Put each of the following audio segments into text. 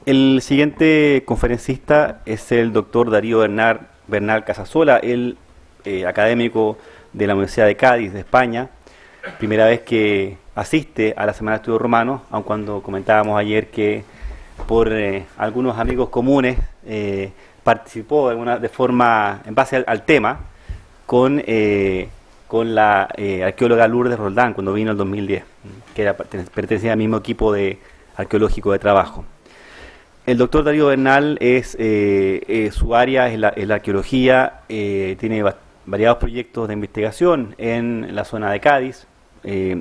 El siguiente conferencista es el doctor Darío Bernal Casasola, él académico de la Universidad de Cádiz, de España. Primera vez que asiste a la Semana de Estudios Romanos, aun cuando comentábamos ayer que por algunos amigos comunes participó de forma, en base al tema, con la arqueóloga Lourdes Roldán cuando vino el 2010, que pertenecía al mismo equipo arqueológico de trabajo. El doctor Darío Bernal su área es la arqueología, tiene variados proyectos de investigación en la zona de Cádiz,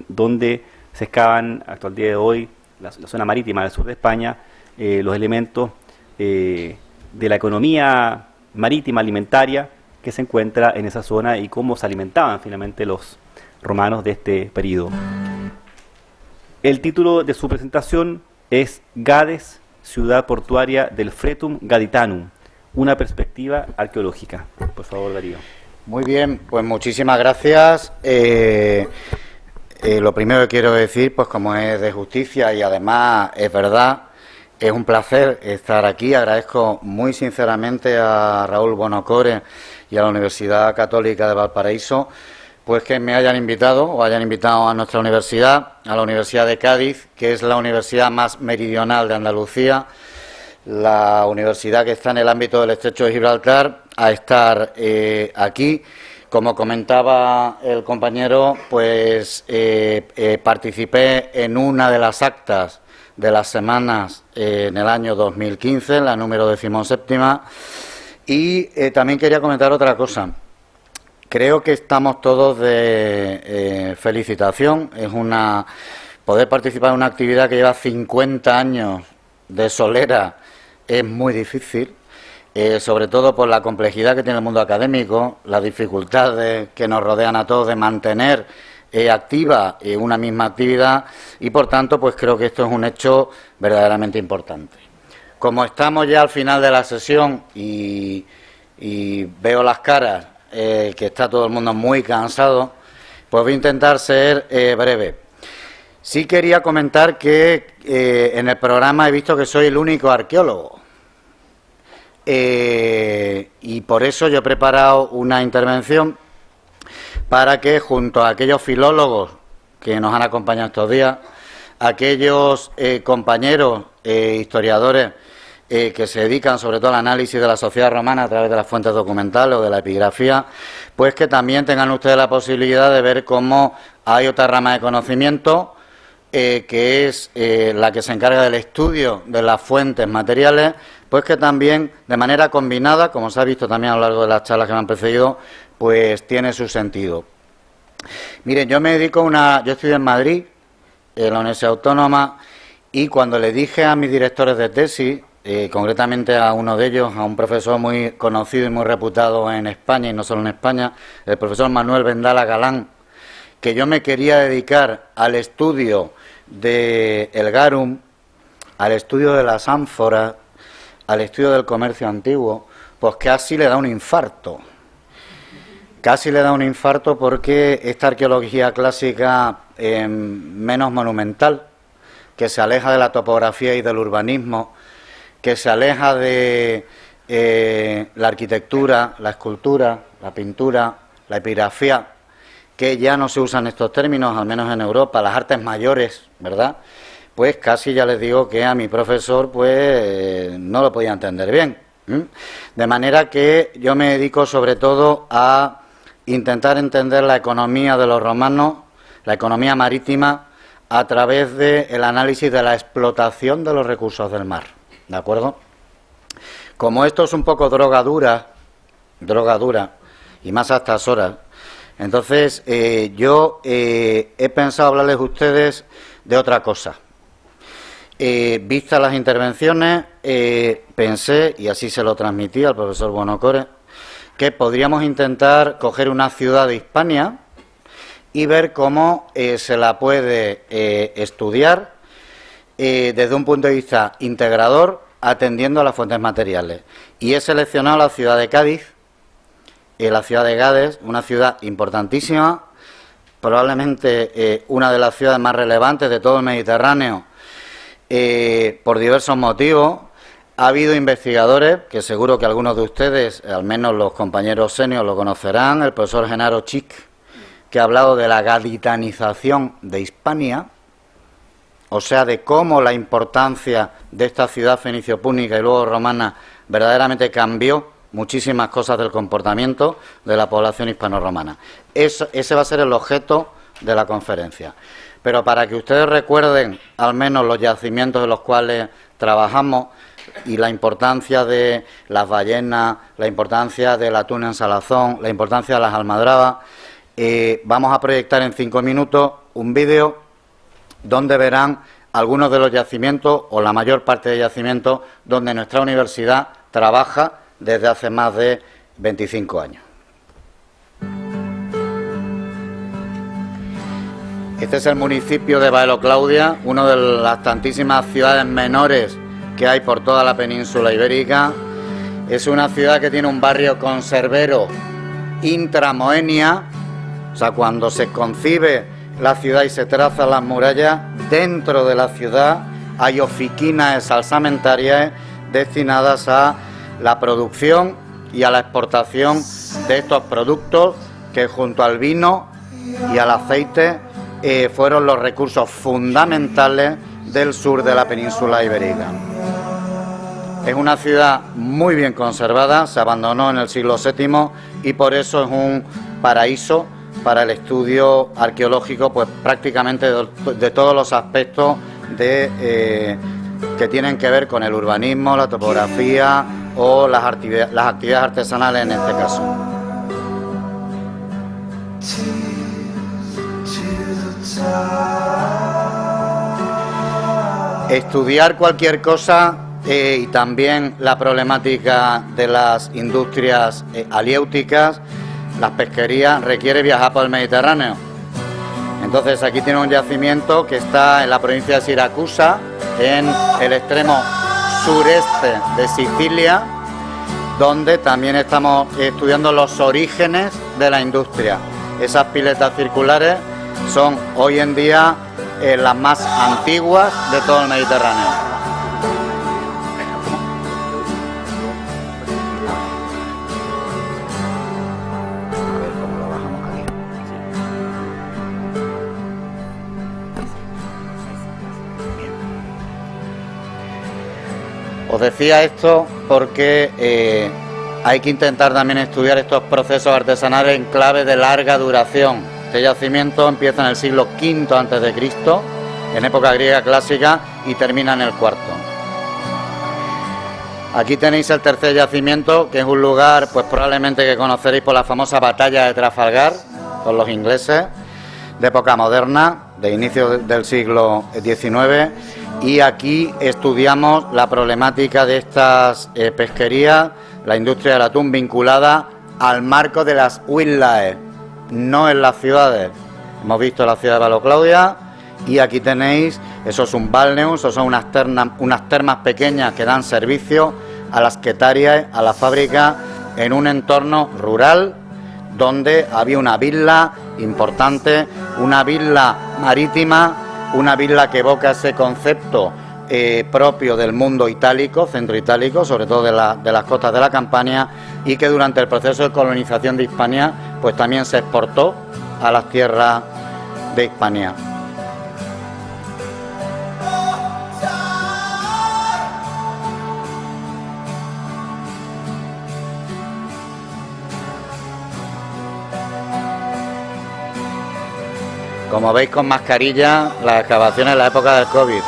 donde se excavan hasta el día de hoy, la zona marítima del sur de España, los elementos de la economía marítima alimentaria que se encuentra en esa zona y cómo se alimentaban finalmente los romanos de este periodo. El título de su presentación es Gades, ciudad portuaria del Fretum Gaditanum, una perspectiva arqueológica. Por favor, Darío. Muy bien, pues muchísimas gracias. Lo primero que quiero decir, pues como es de justicia y además es verdad, es un placer estar aquí. Agradezco muy sinceramente a Raúl Bonocore y a la Universidad Católica de Valparaíso pues que me hayan invitado o hayan invitado a nuestra universidad, a la Universidad de Cádiz, que es la universidad más meridional de Andalucía, la universidad que está en el ámbito del Estrecho de Gibraltar, a estar aquí. Como comentaba el compañero, pues participé en una de las actas de las semanas en el año 2015, la número 17, y también quería comentar otra cosa. Creo que estamos todos de felicitación. Poder participar en una actividad que lleva 50 años de solera es muy difícil, sobre todo por la complejidad que tiene el mundo académico, las dificultades que nos rodean a todos de mantener activa una misma actividad y, por tanto, pues creo que esto es un hecho verdaderamente importante. Como estamos ya al final de la sesión y veo las caras, que está todo el mundo muy cansado, pues voy a intentar ser breve. Sí quería comentar que en el programa he visto que soy el único arqueólogo y por eso yo he preparado una intervención para que junto a aquellos filólogos que nos han acompañado estos días, aquellos compañeros historiadores que se dedican sobre todo al análisis de la sociedad romana a través de las fuentes documentales o de la epigrafía, pues que también tengan ustedes la posibilidad de ver cómo hay otra rama de conocimiento que es la que se encarga del estudio de las fuentes materiales, pues que también de manera combinada, como se ha visto también a lo largo de las charlas que me han precedido, pues tiene su sentido. Miren, yo estudio en Madrid, en la Universidad Autónoma, y cuando le dije a mis directores de tesis, concretamente a uno de ellos, a un profesor muy conocido y muy reputado en España, y no solo en España, el profesor Manuel Vendala Galán, que yo me quería dedicar al estudio del garum, al estudio de las ánforas, al estudio del comercio antiguo, pues casi le da un infarto. Casi le da un infarto porque esta arqueología clásica menos monumental, que se aleja de la topografía y del urbanismo, que se aleja de la arquitectura, la escultura, la pintura, la epigrafía, que ya no se usan estos términos, al menos en Europa, las artes mayores, ¿verdad? Pues casi ya les digo que a mi profesor pues no lo podía entender bien. De manera que yo me dedico sobre todo a intentar entender la economía de los romanos, la economía marítima, a través del análisis de la explotación de los recursos del mar. ¿De acuerdo? Como esto es un poco droga dura, y más a estas horas, entonces yo he pensado hablarles a ustedes de otra cosa. Vistas las intervenciones, pensé, y así se lo transmití al profesor Bonocore, que podríamos intentar coger una ciudad de Hispania y ver cómo se la puede estudiar desde un punto de vista integrador, atendiendo a las fuentes materiales. Y he seleccionado la ciudad de Cádiz, la ciudad de Gades, una ciudad importantísima, probablemente una de las ciudades más relevantes de todo el Mediterráneo, por diversos motivos, ha habido investigadores, que seguro que algunos de ustedes, al menos los compañeros seniors, lo conocerán, el profesor Genaro Chic, que ha hablado de la gaditanización de Hispania, o sea, de cómo la importancia de esta ciudad fenicio-púnica y luego romana verdaderamente cambió muchísimas cosas del comportamiento de la población hispano-romana. Ese va a ser el objeto de la conferencia. Pero para que ustedes recuerden al menos los yacimientos en los cuales trabajamos y la importancia de las ballenas, la importancia del atún en salazón, la importancia de las almadrabas, vamos a proyectar en 5 minutos un vídeo donde verán algunos de los yacimientos o la mayor parte de yacimientos donde nuestra universidad trabaja desde hace más de 25 años. Este es el municipio de Baelo Claudia, una de las tantísimas ciudades menores que hay por toda la península ibérica. Es una ciudad que tiene un barrio conservero intramoenia, o sea, cuando se concibe la ciudad y se trazan las murallas, dentro de la ciudad hay oficinas salsamentarias destinadas a la producción y a la exportación de estos productos que junto al vino y al aceite fueron los recursos fundamentales del sur de la península ibérica. Es una ciudad muy bien conservada, se abandonó en el siglo VII y por eso es un paraíso para el estudio arqueológico, pues prácticamente de todos los aspectos que tienen que ver con el urbanismo, la topografía o las actividades artesanales en este caso. Estudiar cualquier cosa y también la problemática de las industrias aliéuticas, las pesquerías, requiere viajar por el Mediterráneo. Entonces aquí tiene un yacimiento que está en la provincia de Siracusa, en el extremo sureste de Sicilia, donde también estamos estudiando los orígenes de la industria. Esas piletas circulares son hoy en día las más antiguas de todo el Mediterráneo. Os decía esto porque hay que intentar también estudiar estos procesos artesanales en clave de larga duración. Este yacimiento empieza en el siglo V a.C., en época griega clásica, y termina en el IV. Aquí tenéis el tercer yacimiento, que es un lugar pues probablemente que conoceréis por la famosa batalla de Trafalgar con los ingleses, de época moderna, de inicio del siglo XIX, y aquí estudiamos la problemática de estas pesquerías, la industria del atún vinculada al marco de las Willae, no en las ciudades. Hemos visto la ciudad de Baelo Claudia y aquí tenéis, eso es un balneum, eso son unas termas pequeñas que dan servicio a las quetarias, a la fábrica, en un entorno rural donde había una villa importante, una villa marítima, una villa que evoca ese concepto propio del mundo itálico, centro itálico, sobre todo de las costas de la Campania, y que durante el proceso de colonización de Hispania pues también se exportó a las tierras de Hispania. Como veis, con mascarilla, las excavaciones en la época del COVID.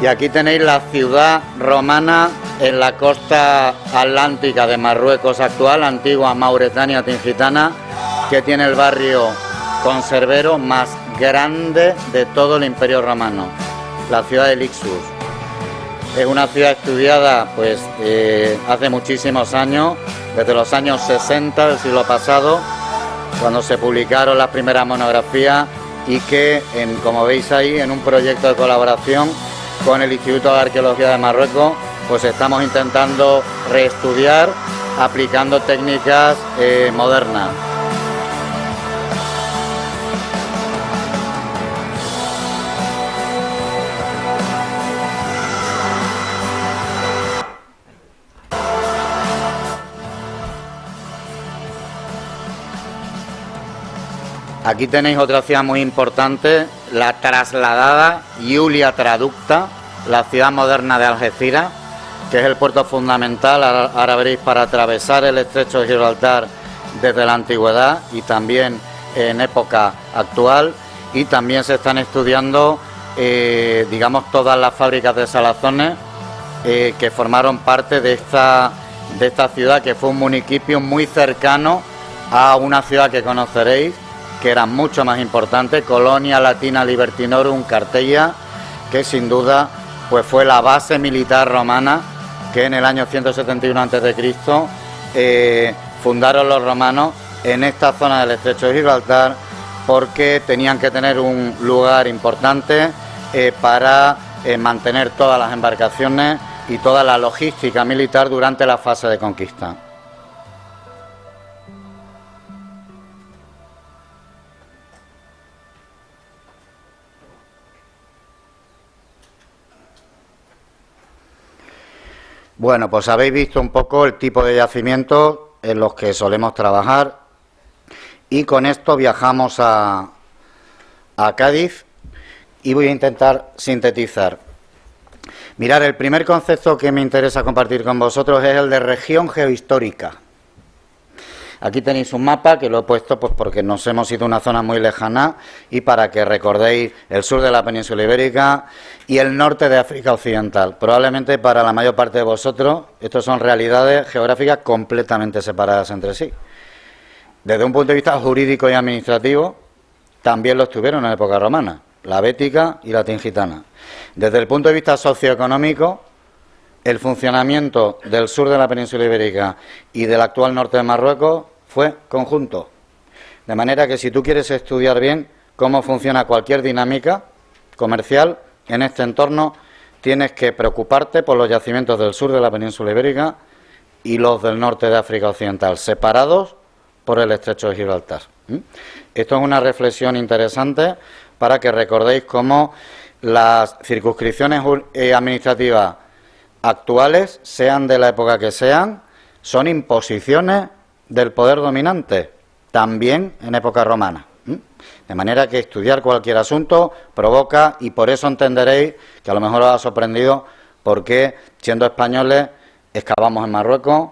Y aquí tenéis la ciudad romana en la costa atlántica de Marruecos actual, antigua Mauretania Tingitana, que tiene el barrio conservero más grande de todo el Imperio Romano, la ciudad de Lixus. Es una ciudad estudiada pues hace muchísimos años, desde los años 60 del siglo pasado, cuando se publicaron las primeras monografías, y que, como veis ahí, en un proyecto de colaboración con el Instituto de Arqueología de Marruecos, pues estamos intentando reestudiar aplicando técnicas modernas. Aquí tenéis otra ciudad muy importante, la trasladada Iulia Traducta, la ciudad moderna de Algeciras, que es el puerto fundamental, ahora veréis, para atravesar el estrecho de Gibraltar desde la antigüedad y también en época actual. Y también se están estudiando, digamos, todas las fábricas de salazones que formaron parte de esta ciudad, que fue un municipio muy cercano a una ciudad que conoceréis, que era mucho más importante, Colonia Latina Libertinorum Carteia, que sin duda pues fue la base militar romana que en el año 171 a.C. Fundaron los romanos en esta zona del estrecho de Gibraltar, porque tenían que tener un lugar importante para mantener todas las embarcaciones y toda la logística militar durante la fase de conquista. Bueno, pues habéis visto un poco el tipo de yacimientos en los que solemos trabajar, y con esto viajamos a Cádiz y voy a intentar sintetizar. Mirad, el primer concepto que me interesa compartir con vosotros es el de región geohistórica. Aquí tenéis un mapa que lo he puesto pues porque nos hemos ido a una zona muy lejana, y para que recordéis el sur de la península ibérica y el norte de África Occidental. Probablemente para la mayor parte de vosotros estos son realidades geográficas completamente separadas entre sí. Desde un punto de vista jurídico y administrativo también lo estuvieron en la época romana, la bética y la tingitana. Desde el punto de vista socioeconómico, el funcionamiento del sur de la península ibérica y del actual norte de Marruecos fue conjunto. De manera que si tú quieres estudiar bien cómo funciona cualquier dinámica comercial en este entorno, tienes que preocuparte por los yacimientos del sur de la península ibérica y los del norte de África Occidental, separados por el estrecho de Gibraltar. Esto es una reflexión interesante para que recordéis cómo las circunscripciones administrativas actuales, sean de la época que sean, son imposiciones del poder dominante, también en época romana. De manera que estudiar cualquier asunto provoca, y por eso entenderéis que a lo mejor os ha sorprendido por qué, siendo españoles, excavamos en Marruecos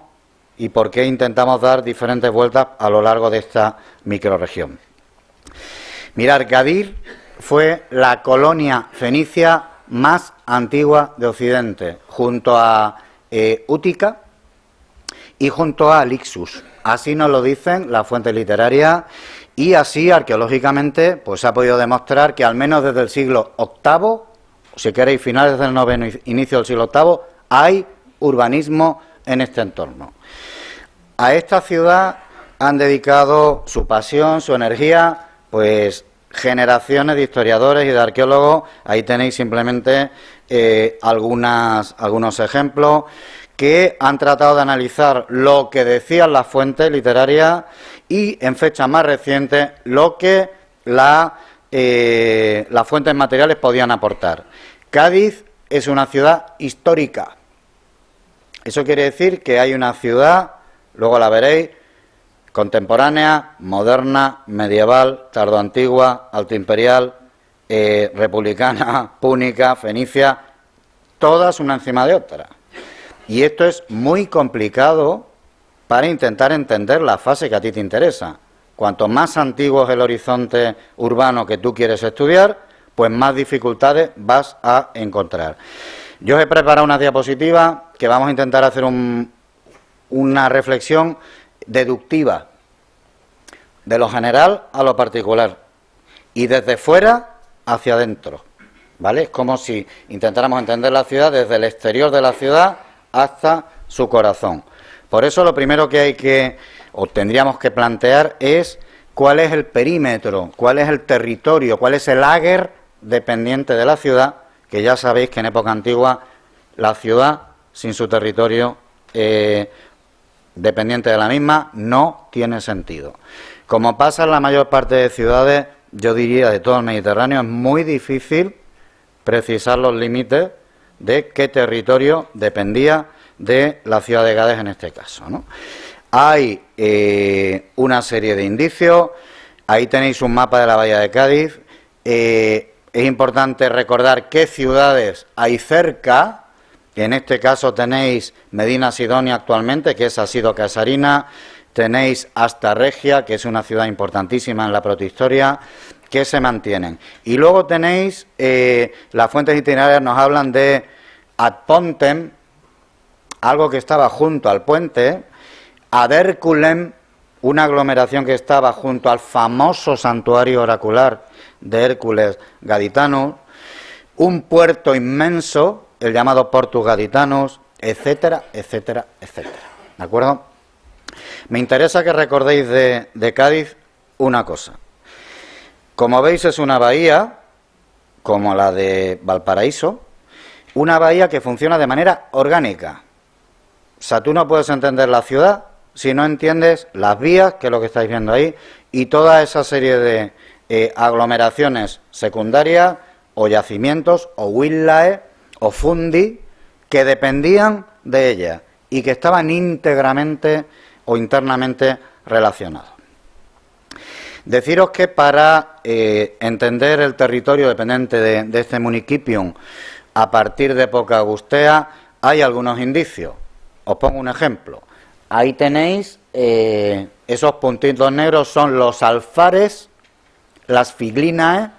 y por qué intentamos dar diferentes vueltas a lo largo de esta microrregión. Mirad, Gadir fue la colonia fenicia más antigua de Occidente, junto a Útica y junto a Lixus. Así nos lo dicen las fuentes literarias, y así arqueológicamente pues se ha podido demostrar que al menos desde el siglo VIII, si queréis finales del IX, inicio del siglo VIII, hay urbanismo en este entorno. A esta ciudad han dedicado su pasión, su energía, pues generaciones de historiadores y de arqueólogos. Ahí tenéis simplemente algunos ejemplos que han tratado de analizar lo que decían las fuentes literarias y, en fecha más reciente, lo que las fuentes materiales podían aportar. Cádiz es una ciudad histórica. Eso quiere decir que hay una ciudad, luego la veréis, contemporánea, moderna, medieval, tardoantigua, altoimperial, republicana, púnica, fenicia, todas una encima de otra. Y esto es muy complicado para intentar entender la fase que a ti te interesa. Cuanto más antiguo es el horizonte urbano que tú quieres estudiar, pues más dificultades vas a encontrar. Yo os he preparado una diapositiva que vamos a intentar hacer una reflexión deductiva de lo general a lo particular y desde fuera hacia adentro, ¿vale? Es como si intentáramos entender la ciudad desde el exterior de la ciudad hasta su corazón. Por eso lo primero que hay que, o tendríamos que plantear, es cuál es el perímetro, cuál es el territorio, cuál es el áger dependiente de la ciudad, que ya sabéis que en época antigua la ciudad sin su territorio dependiente de la misma no tiene sentido. Como pasa en la mayor parte de ciudades, yo diría de todo el Mediterráneo, es muy difícil precisar los límites de qué territorio dependía de la ciudad de Cádiz en este caso, ¿no? Hay una serie de indicios, ahí tenéis un mapa de la bahía de Cádiz, es importante recordar qué ciudades hay cerca, en este caso tenéis Medina Sidonia actualmente, que esa ha sido Casarina, tenéis Astarregia, que es una ciudad importantísima en la protohistoria, que se mantienen. Y luego tenéis, las fuentes itinerarias nos hablan de ad pontem, algo que estaba junto al puente, ad Herculem, una aglomeración que estaba junto al famoso santuario oracular de Hércules Gaditanus, un puerto inmenso, el llamado Portus Gaditanus, etcétera, etcétera, etcétera. ¿De acuerdo? Me interesa que recordéis de Cádiz una cosa. Como veis, es una bahía, como la de Valparaíso, una bahía que funciona de manera orgánica. O sea, tú no puedes entender la ciudad si no entiendes las vías, que es lo que estáis viendo ahí, y toda esa serie de aglomeraciones secundarias, o yacimientos, o villae, o fundi, que dependían de ella y que estaban íntegramente o internamente relacionados. Deciros que para entender el territorio dependiente de este municipium a partir de época augustea hay algunos indicios. Os pongo un ejemplo. Ahí tenéis esos puntitos negros, son los alfares, las figlinae,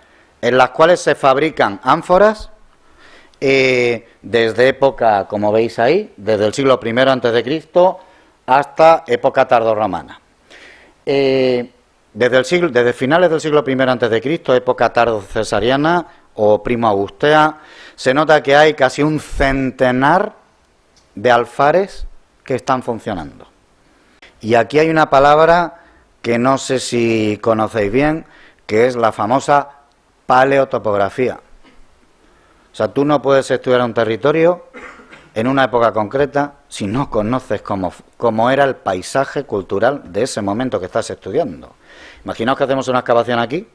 en las cuales se fabrican ánforas desde época, como veis ahí, desde el siglo I a.C. hasta época tardorromana. Desde finales del siglo I a.C., época tardo-cesariana o primo-augustea, se nota que hay casi un centenar de alfares que están funcionando. Y aquí hay una palabra que no sé si conocéis bien, que es la famosa paleotopografía. O sea, tú no puedes estudiar un territorio en una época concreta si no conoces cómo era el paisaje cultural de ese momento que estás estudiando. Imaginaos que hacemos una excavación aquí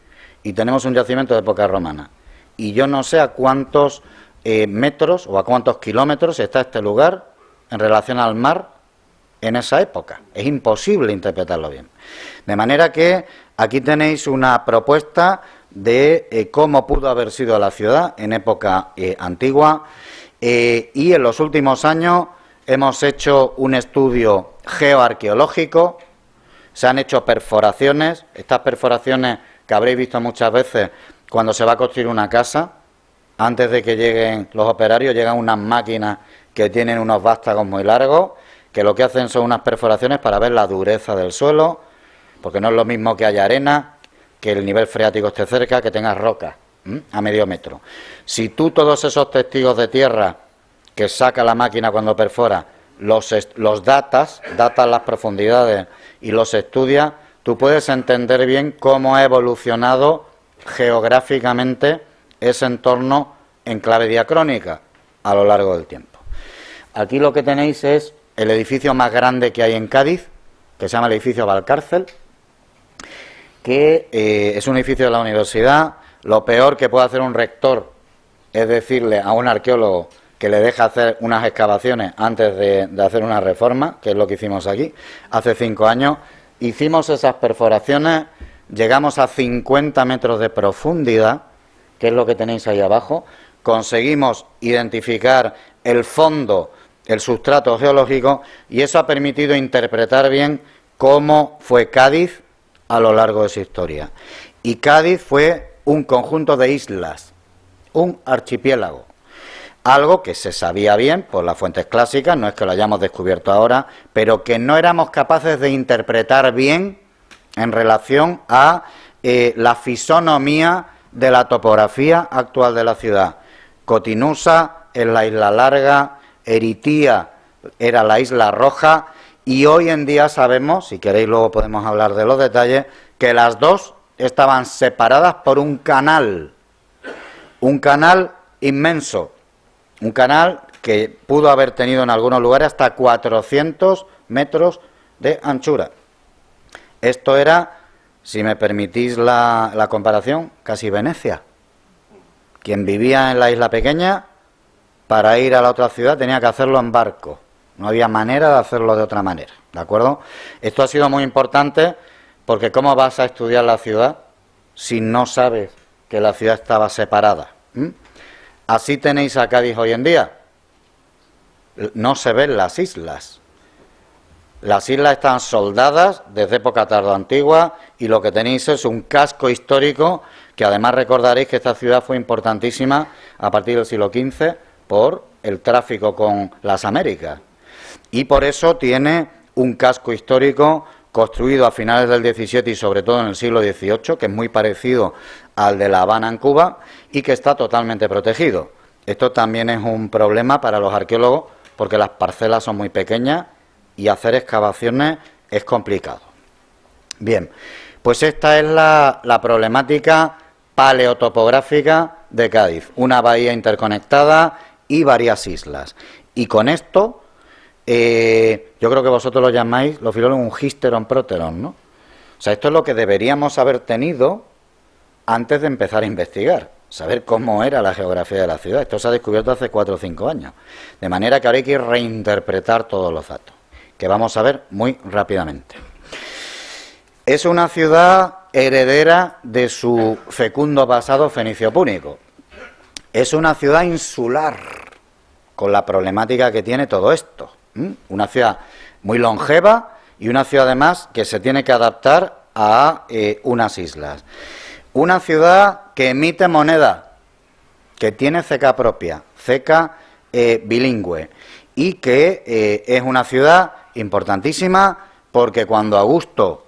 y tenemos un yacimiento de época romana. Y yo no sé a cuántos metros o a cuántos kilómetros está este lugar en relación al mar en esa época. Es imposible interpretarlo bien. De manera que aquí tenéis una propuesta de cómo pudo haber sido la ciudad en época antigua, y en los últimos años hemos hecho un estudio geoarqueológico, se han hecho perforaciones, estas perforaciones que habréis visto muchas veces cuando se va a construir una casa, antes de que lleguen los operarios, llegan unas máquinas que tienen unos vástagos muy largos, que lo que hacen son unas perforaciones para ver la dureza del suelo, porque no es lo mismo que haya arena, que el nivel freático esté cerca, que tengas roca a medio metro. Si tú todos esos testigos de tierra que saca la máquina cuando perfora, los datas las profundidades y los estudias, tú puedes entender bien cómo ha evolucionado geográficamente ese entorno en clave diacrónica a lo largo del tiempo. Aquí lo que tenéis es el edificio más grande que hay en Cádiz, que se llama el edificio Valcárcel, que es un edificio de la universidad. Lo peor que puede hacer un rector es decirle a un arqueólogo que le deje hacer unas excavaciones antes de hacer una reforma, que es lo que hicimos aquí hace 5 años. Hicimos esas perforaciones, llegamos a 50 metros de profundidad, que es lo que tenéis ahí abajo. Conseguimos identificar el fondo, el sustrato geológico, y eso ha permitido interpretar bien cómo fue Cádiz a lo largo de su historia. Y Cádiz fue un conjunto de islas, un archipiélago, algo que se sabía bien por las fuentes clásicas, no es que lo hayamos descubierto ahora, pero que no éramos capaces de interpretar bien en relación a la fisonomía de la topografía actual de la ciudad. Cotinusa es la isla larga, Eritía era la isla roja, y hoy en día sabemos, si queréis luego podemos hablar de los detalles, que las dos estaban separadas por un canal inmenso, un canal que pudo haber tenido en algunos lugares hasta 400 metros de anchura. Esto era, si me permitís la comparación, casi Venecia. Quien vivía en la isla pequeña, para ir a la otra ciudad tenía que hacerlo en barco. No había manera de hacerlo de otra manera, ¿de acuerdo? Esto ha sido muy importante porque ¿cómo vas a estudiar la ciudad si no sabes que la ciudad estaba separada? Así tenéis a Cádiz hoy en día. No se ven las islas. Las islas están soldadas desde época tardoantigua y lo que tenéis es un casco histórico que además recordaréis que esta ciudad fue importantísima a partir del siglo XV por el tráfico con las Américas. Y por eso tiene un casco histórico construido a finales del XVII y sobre todo en el siglo XVIII, que es muy parecido al de La Habana en Cuba y que está totalmente protegido. Esto también es un problema para los arqueólogos porque las parcelas son muy pequeñas y hacer excavaciones es complicado. Bien, pues esta es la problemática paleotopográfica de Cádiz, una bahía interconectada y varias islas. Y con esto, yo creo que vosotros lo llamáis, los filólogos, un histeron proteron, ¿no? O sea, esto es lo que deberíamos haber tenido antes de empezar a investigar, saber cómo era la geografía de la ciudad. Esto se ha descubierto hace 4 o 5 años, de manera que ahora hay que reinterpretar todos los datos, que vamos a ver muy rápidamente. Es una ciudad heredera de su fecundo pasado fenicio-púnico. Es una ciudad insular, con la problemática que tiene todo esto. Una ciudad muy longeva y una ciudad además que se tiene que adaptar a unas islas. Una ciudad que emite moneda, que tiene ceca propia, ceca bilingüe, y que es una ciudad importantísima porque cuando Augusto,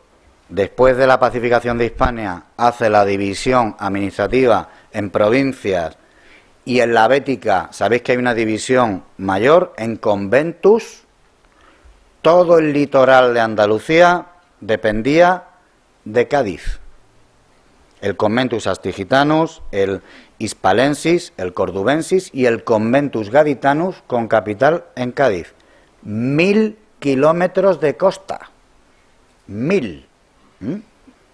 después de la pacificación de Hispania, hace la división administrativa en provincias y en la Bética, sabéis que hay una división mayor, en conventus, todo el litoral de Andalucía dependía de Cádiz. El conventus astigitanus, el hispalensis, el cordubensis y el conventus gaditanus con capital en Cádiz. 1000 kilómetros de costa. 1000.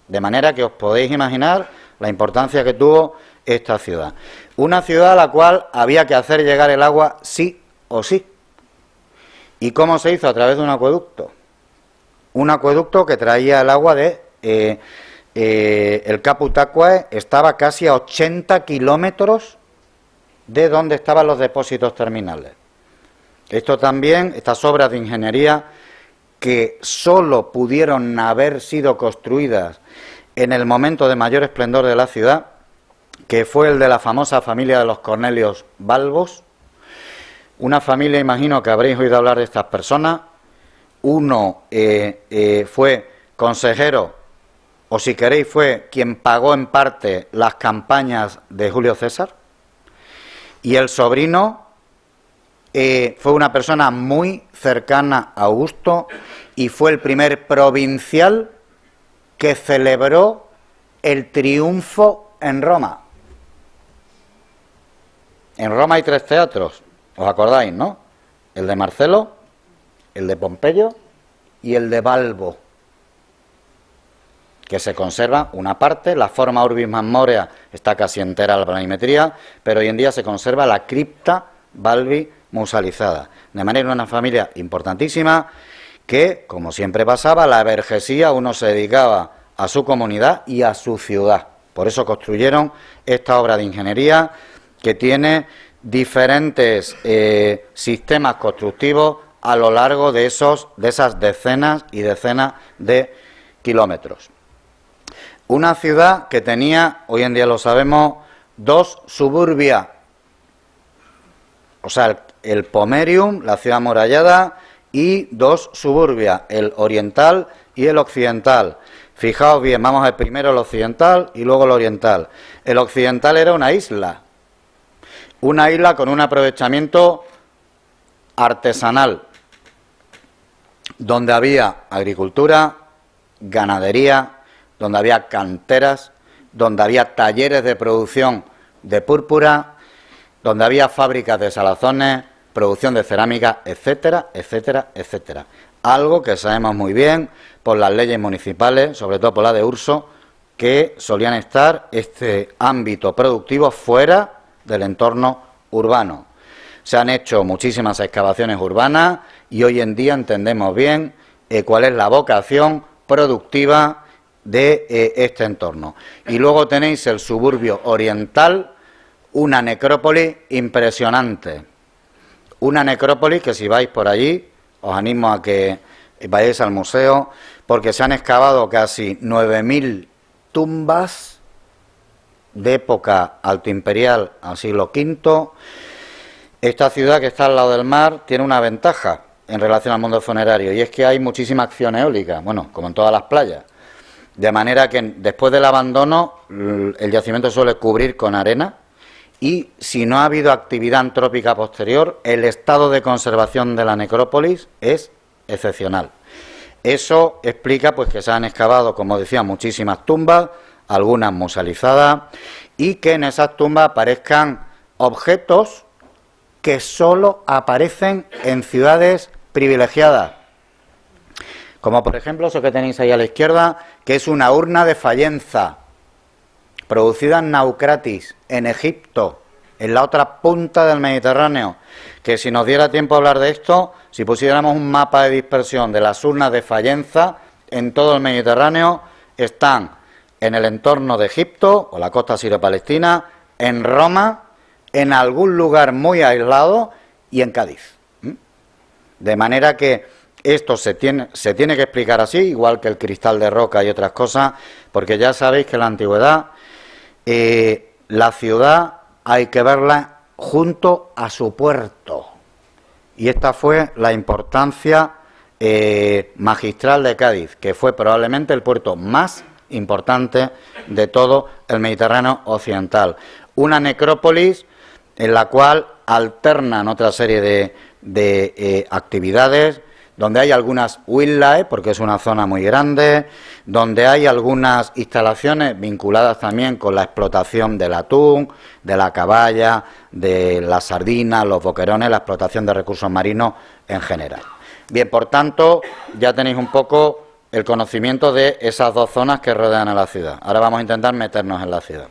De manera que os podéis imaginar la importancia que tuvo esta ciudad. Una ciudad a la cual había que hacer llegar el agua sí o sí. ¿Y cómo se hizo? A través de un acueducto. Un acueducto que traía el agua de... el Caputacue estaba casi a 80 kilómetros de donde estaban los depósitos terminales. Esto también, estas obras de ingeniería que sólo pudieron haber sido construidas en el momento de mayor esplendor de la ciudad, que fue el de la famosa familia de los Cornelios Balbos, una familia, imagino que habréis oído hablar de estas personas. Uno fue consejero, o si queréis fue quien pagó en parte las campañas de Julio César, y el sobrino fue una persona muy cercana a Augusto y fue el primer provincial que celebró el triunfo en Roma. En Roma hay 3 teatros, ¿os acordáis, no? El de Marcelo, el de Pompeyo y el de Balbo, que se conserva una parte, la forma Urbis Mammorea está casi entera la planimetría, pero hoy en día se conserva la cripta Balbi musealizada. De manera una familia importantísima que, como siempre pasaba, la vergesía uno se dedicaba a su comunidad y a su ciudad. Por eso construyeron esta obra de ingeniería que tiene diferentes sistemas constructivos a lo largo de esas decenas y decenas de kilómetros. Una ciudad que tenía, hoy en día lo sabemos, 2 suburbia. O sea, el Pomerium, la ciudad amurallada, y 2 suburbia, el oriental y el occidental. Fijaos bien, vamos a ver primero el occidental y luego el oriental. El occidental era una isla con un aprovechamiento artesanal, donde había agricultura, ganadería, donde había canteras, donde había talleres de producción de púrpura, donde había fábricas de salazones, producción de cerámica, etcétera, etcétera, etcétera. Algo que sabemos muy bien por las leyes municipales, sobre todo por la de Urso, que solían estar este ámbito productivo fuera del entorno urbano. Se han hecho muchísimas excavaciones urbanas y hoy en día entendemos bien cuál es la vocación productiva de este entorno. Y luego tenéis el suburbio oriental, una necrópolis impresionante. Una necrópolis que si vais por allí, os animo a que vayáis al museo, porque se han excavado casi 9.000 tumbas de época altoimperial al siglo V. Esta ciudad, que está al lado del mar, tiene una ventaja en relación al mundo funerario, y es que hay muchísima acción eólica, bueno, como en todas las playas. De manera que después del abandono, el yacimiento suele cubrir con arena, y si no ha habido actividad antrópica posterior, el estado de conservación de la necrópolis es excepcional. Eso explica pues que se han excavado, como decía, muchísimas tumbas, algunas musealizadas, y que en esas tumbas aparezcan objetos que solo aparecen en ciudades privilegiadas. Como por ejemplo eso que tenéis ahí a la izquierda, que es una urna de Fayenza, producida en Naucratis, en Egipto, en la otra punta del Mediterráneo, que si nos diera tiempo a hablar de esto, si pusiéramos un mapa de dispersión de las urnas de Fayenza en todo el Mediterráneo, están en el entorno de Egipto, o la costa sirio-palestina, en Roma, en algún lugar muy aislado y en Cádiz. De manera que esto se tiene que explicar así, igual que el cristal de roca y otras cosas, porque ya sabéis que en la antigüedad la ciudad hay que verla junto a su puerto. Y esta fue la importancia magistral de Cádiz, que fue probablemente el puerto más importante de todo el Mediterráneo occidental. Una necrópolis en la cual alternan otra serie de actividades, donde hay algunas wildlife, porque es una zona muy grande, donde hay algunas instalaciones vinculadas también con la explotación del atún, de la caballa, de la sardina, los boquerones, la explotación de recursos marinos en general. Bien, por tanto, ya tenéis un poco el conocimiento de esas dos zonas que rodean a la ciudad. Ahora vamos a intentar meternos en la ciudad.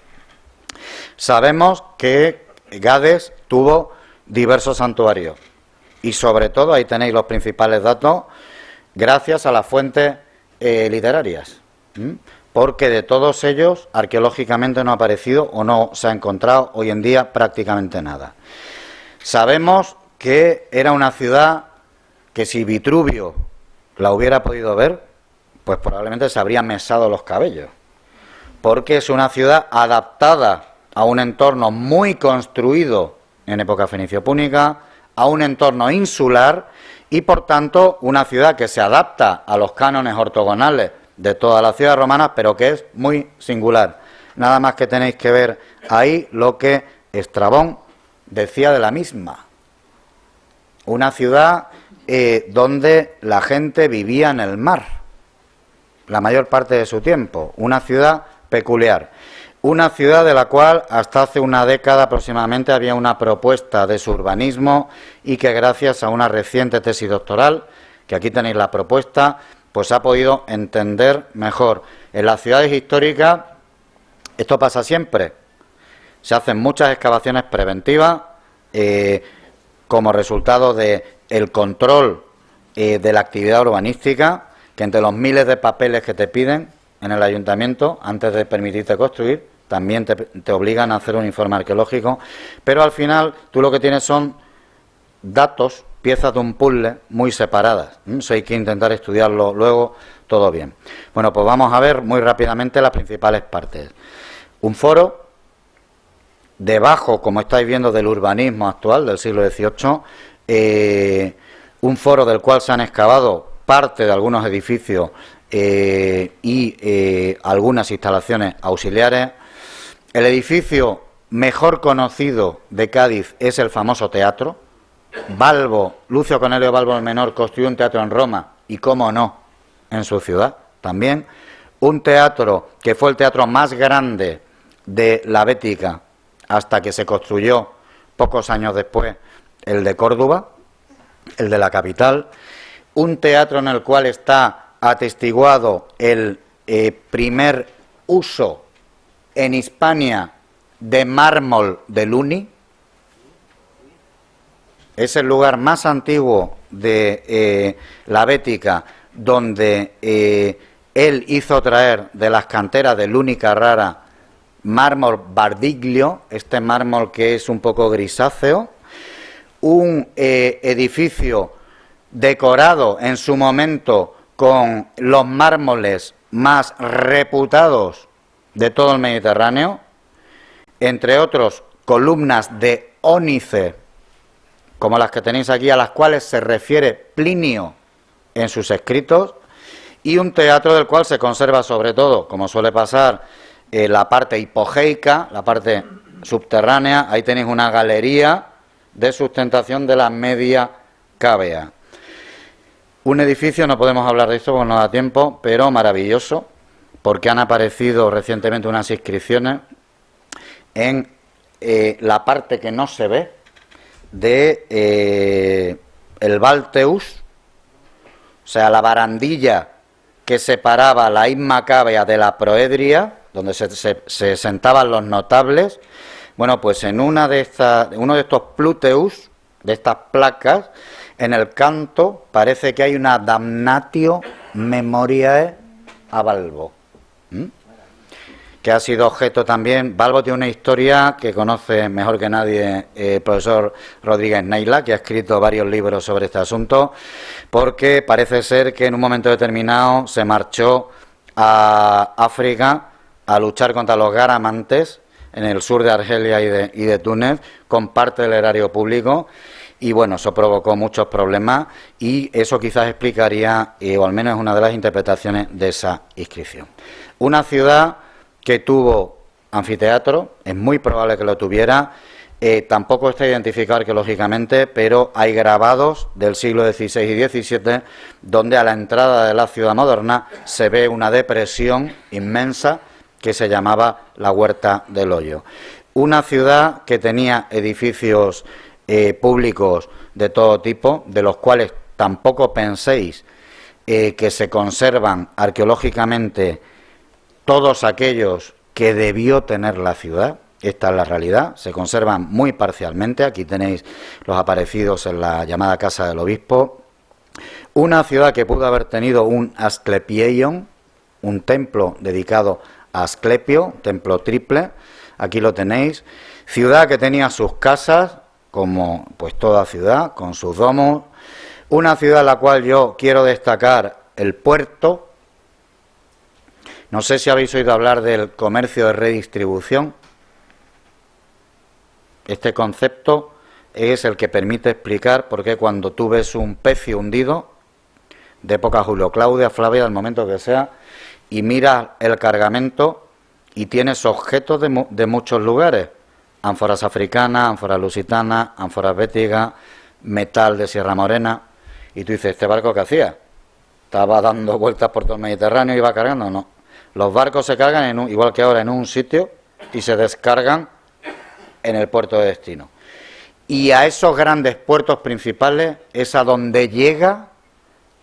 Sabemos que Gades tuvo diversos santuarios. Y sobre todo, ahí tenéis los principales datos, gracias a las fuentes literarias, porque de todos ellos arqueológicamente no ha aparecido o no se ha encontrado hoy en día prácticamente nada. Sabemos que era una ciudad que si Vitruvio la hubiera podido ver, pues probablemente se habrían mesado los cabellos, porque es una ciudad adaptada a un entorno muy construido en época fenicio-púnica, a un entorno insular y, por tanto, una ciudad que se adapta a los cánones ortogonales de todas las ciudades romanas, pero que es muy singular. Nada más que tenéis que ver ahí lo que Estrabón decía de la misma. Una ciudad donde la gente vivía en el mar la mayor parte de su tiempo. Una ciudad peculiar. Una ciudad de la cual hasta hace una década aproximadamente había una propuesta de su urbanismo y que gracias a una reciente tesis doctoral, que aquí tenéis la propuesta, pues ha podido entender mejor. En las ciudades históricas esto pasa siempre. Se hacen muchas excavaciones preventivas como resultado del control de la actividad urbanística, que entre los miles de papeles que te piden en el ayuntamiento antes de permitirte construir, también te obligan a hacer un informe arqueológico, pero al final tú lo que tienes son datos, piezas de un puzzle muy separadas. Eso hay que intentar estudiarlo luego todo bien. Bueno, pues vamos a ver muy rápidamente las principales partes. Un foro, debajo, como estáis viendo, del urbanismo actual del siglo XVIII, un foro del cual se han excavado parte de algunos edificios y algunas instalaciones auxiliares. El edificio mejor conocido de Cádiz es el famoso teatro. Lucio Cornelio Balbo el Menor construyó un teatro en Roma y, cómo no, en su ciudad también. Un teatro que fue el teatro más grande de la Bética hasta que se construyó pocos años después el de Córdoba, el de la capital, un teatro en el cual está atestiguado el primer uso en Hispania de mármol de Luni. Es el lugar más antiguo de la Bética, donde él hizo traer de las canteras de Luni Carrara mármol Bardiglio, este mármol que es un poco grisáceo, un edificio decorado en su momento con los mármoles más reputados de todo el Mediterráneo, entre otros columnas de ónice, como las que tenéis aquí, a las cuales se refiere Plinio en sus escritos, y un teatro del cual se conserva sobre todo, como suele pasar, la parte hipogeica, la parte subterránea. Ahí tenéis una galería de sustentación de la media cávea. Un edificio, no podemos hablar de esto porque no da tiempo, pero maravilloso, porque han aparecido recientemente unas inscripciones en la parte que no se ve de el Balteus, o sea, la barandilla que separaba la Isma Cávea de la Proedria, donde se sentaban los notables. Bueno, pues en uno de estos Pluteus, de estas placas, en el canto parece que hay una damnatio memoriae a Balbo, que ha sido objeto también. Balbo tiene una historia que conoce mejor que nadie el profesor Rodríguez Neila, que ha escrito varios libros sobre este asunto, porque parece ser que en un momento determinado se marchó a África a luchar contra los garamantes en el sur de Argelia y de Túnez con parte del erario público, y bueno, eso provocó muchos problemas, y eso quizás explicaría, o al menos es una de las interpretaciones de esa inscripción. Una ciudad que tuvo anfiteatro, es muy probable que lo tuviera, tampoco está identificado arqueológicamente, pero hay grabados del siglo XVI y XVII donde a la entrada de la ciudad moderna se ve una depresión inmensa que se llamaba la Huerta del Hoyo. Una ciudad que tenía edificios públicos de todo tipo, de los cuales tampoco penséis que se conservan arqueológicamente todos aquellos que debió tener la ciudad. Esta es la realidad, se conservan muy parcialmente. Aquí tenéis los aparecidos en la llamada Casa del Obispo. Una ciudad que pudo haber tenido un Asclepieion, un templo dedicado a Asclepio, templo triple, aquí lo tenéis. Ciudad que tenía sus casas, como pues toda ciudad, con sus domos. Una ciudad en la cual yo quiero destacar el puerto. No sé si habéis oído hablar del comercio de redistribución. Este concepto es el que permite explicar por qué cuando tú ves un pecio hundido, de época Julio Claudia, Flavia, al momento que sea, y miras el cargamento y tienes objetos de muchos lugares, ánforas africanas, ánforas lusitanas, ánforas béticas, metal de Sierra Morena, y tú dices, ¿este barco qué hacía? ¿Estaba dando vueltas por todo el Mediterráneo y iba cargando? No. Los barcos se cargan, igual que ahora, en un sitio y se descargan en el puerto de destino. Y a esos grandes puertos principales es a donde llega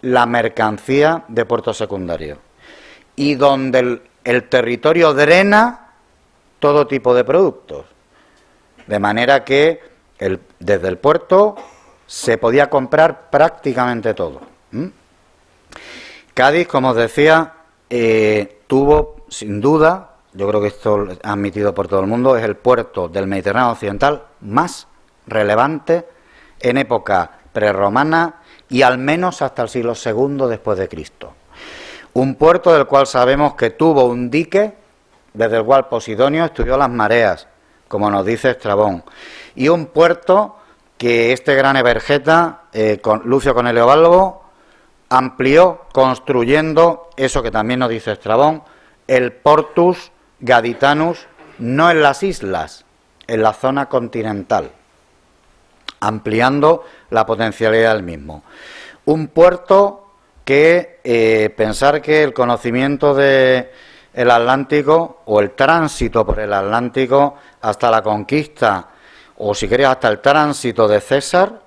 la mercancía de puertos secundarios y donde el territorio drena todo tipo de productos. De manera que desde el puerto se podía comprar prácticamente todo. Cádiz, como os decía, tuvo, sin duda, yo creo que esto es admitido por todo el mundo, es el puerto del Mediterráneo occidental más relevante en época prerromana y al menos hasta el siglo II después de Cristo. Un puerto del cual sabemos que tuvo un dique desde el cual Posidonio estudió las mareas, como nos dice Estrabón, y un puerto que este gran evergeta, Lucio Cornelio Balbo, amplió construyendo eso que también nos dice Estrabón, el Portus Gaditanus, no en las islas, en la zona continental, ampliando la potencialidad del mismo. Un puerto que pensar que el conocimiento del Atlántico o el tránsito por el Atlántico hasta la conquista o si queréis hasta el tránsito de César,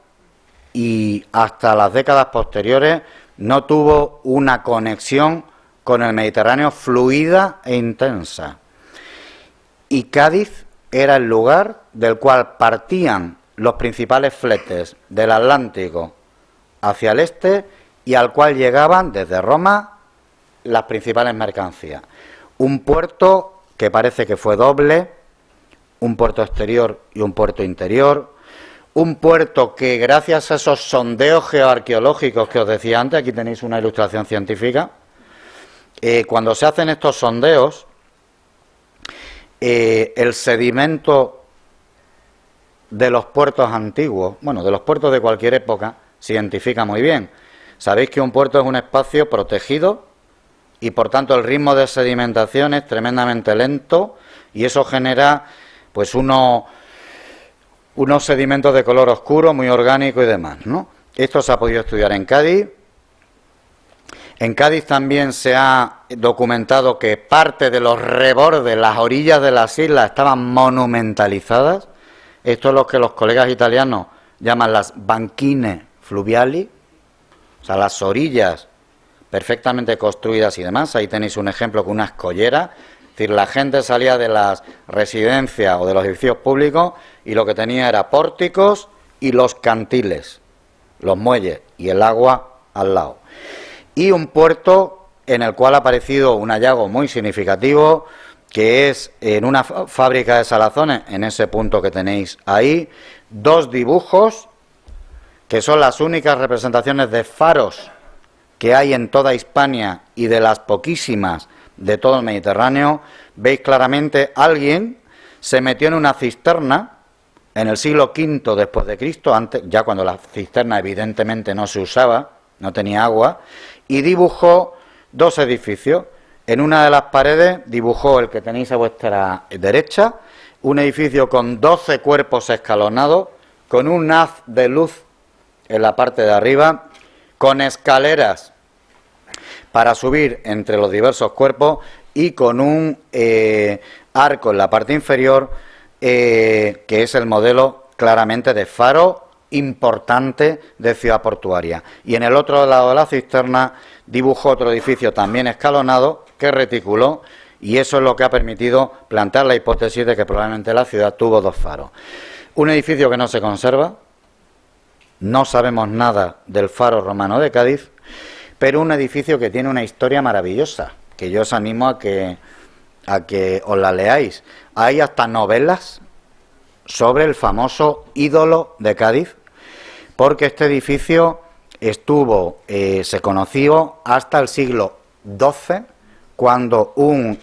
y hasta las décadas posteriores no tuvo una conexión con el Mediterráneo fluida e intensa. Y Cádiz era el lugar del cual partían los principales fletes del Atlántico hacia el este y al cual llegaban desde Roma las principales mercancías. Un puerto que parece que fue doble, un puerto exterior y un puerto interior, un puerto que gracias a esos sondeos geoarqueológicos que os decía antes, aquí tenéis una ilustración científica, cuando se hacen estos sondeos, el sedimento de los puertos antiguos, bueno, de los puertos de cualquier época, se identifica muy bien. Sabéis que un puerto es un espacio protegido y por tanto el ritmo de sedimentación es tremendamente lento y eso genera pues unos sedimentos de color oscuro, muy orgánico y demás, ¿no? Esto se ha podido estudiar en Cádiz. En Cádiz también se ha documentado que parte de los rebordes, las orillas de las islas estaban monumentalizadas. Esto es lo que los colegas italianos llaman las banchine fluviali, o sea, las orillas perfectamente construidas y demás. Ahí tenéis un ejemplo con una escollera. Es decir, la gente salía de las residencias o de los edificios públicos y lo que tenía era pórticos y los cantiles, los muelles y el agua al lado. Y un puerto en el cual ha aparecido un hallazgo muy significativo, que es en una fábrica de salazones, en ese punto que tenéis ahí, 2 dibujos, que son las únicas representaciones de faros que hay en toda Hispania y de las poquísimas de todo el Mediterráneo. Veis claramente alguien se metió en una cisterna en el siglo V después de Cristo, antes, ya cuando la cisterna evidentemente no se usaba, no tenía agua, y dibujó 2 edificios. En una de las paredes dibujó el que tenéis a vuestra derecha, un edificio con 12 cuerpos escalonados, con un haz de luz en la parte de arriba, con escaleras para subir entre los diversos cuerpos y con un arco en la parte inferior, que es el modelo claramente de faro importante de ciudad portuaria. Y en el otro lado de la cisterna dibujó otro edificio también escalonado que reticuló, y eso es lo que ha permitido plantear la hipótesis de que probablemente la ciudad tuvo 2 faros. Un edificio que no se conserva, no sabemos nada del faro romano de Cádiz, pero un edificio que tiene una historia maravillosa, que yo os animo a que os la leáis. Hay hasta novelas sobre el famoso ídolo de Cádiz, porque este edificio estuvo, se conoció hasta el siglo XII, cuando un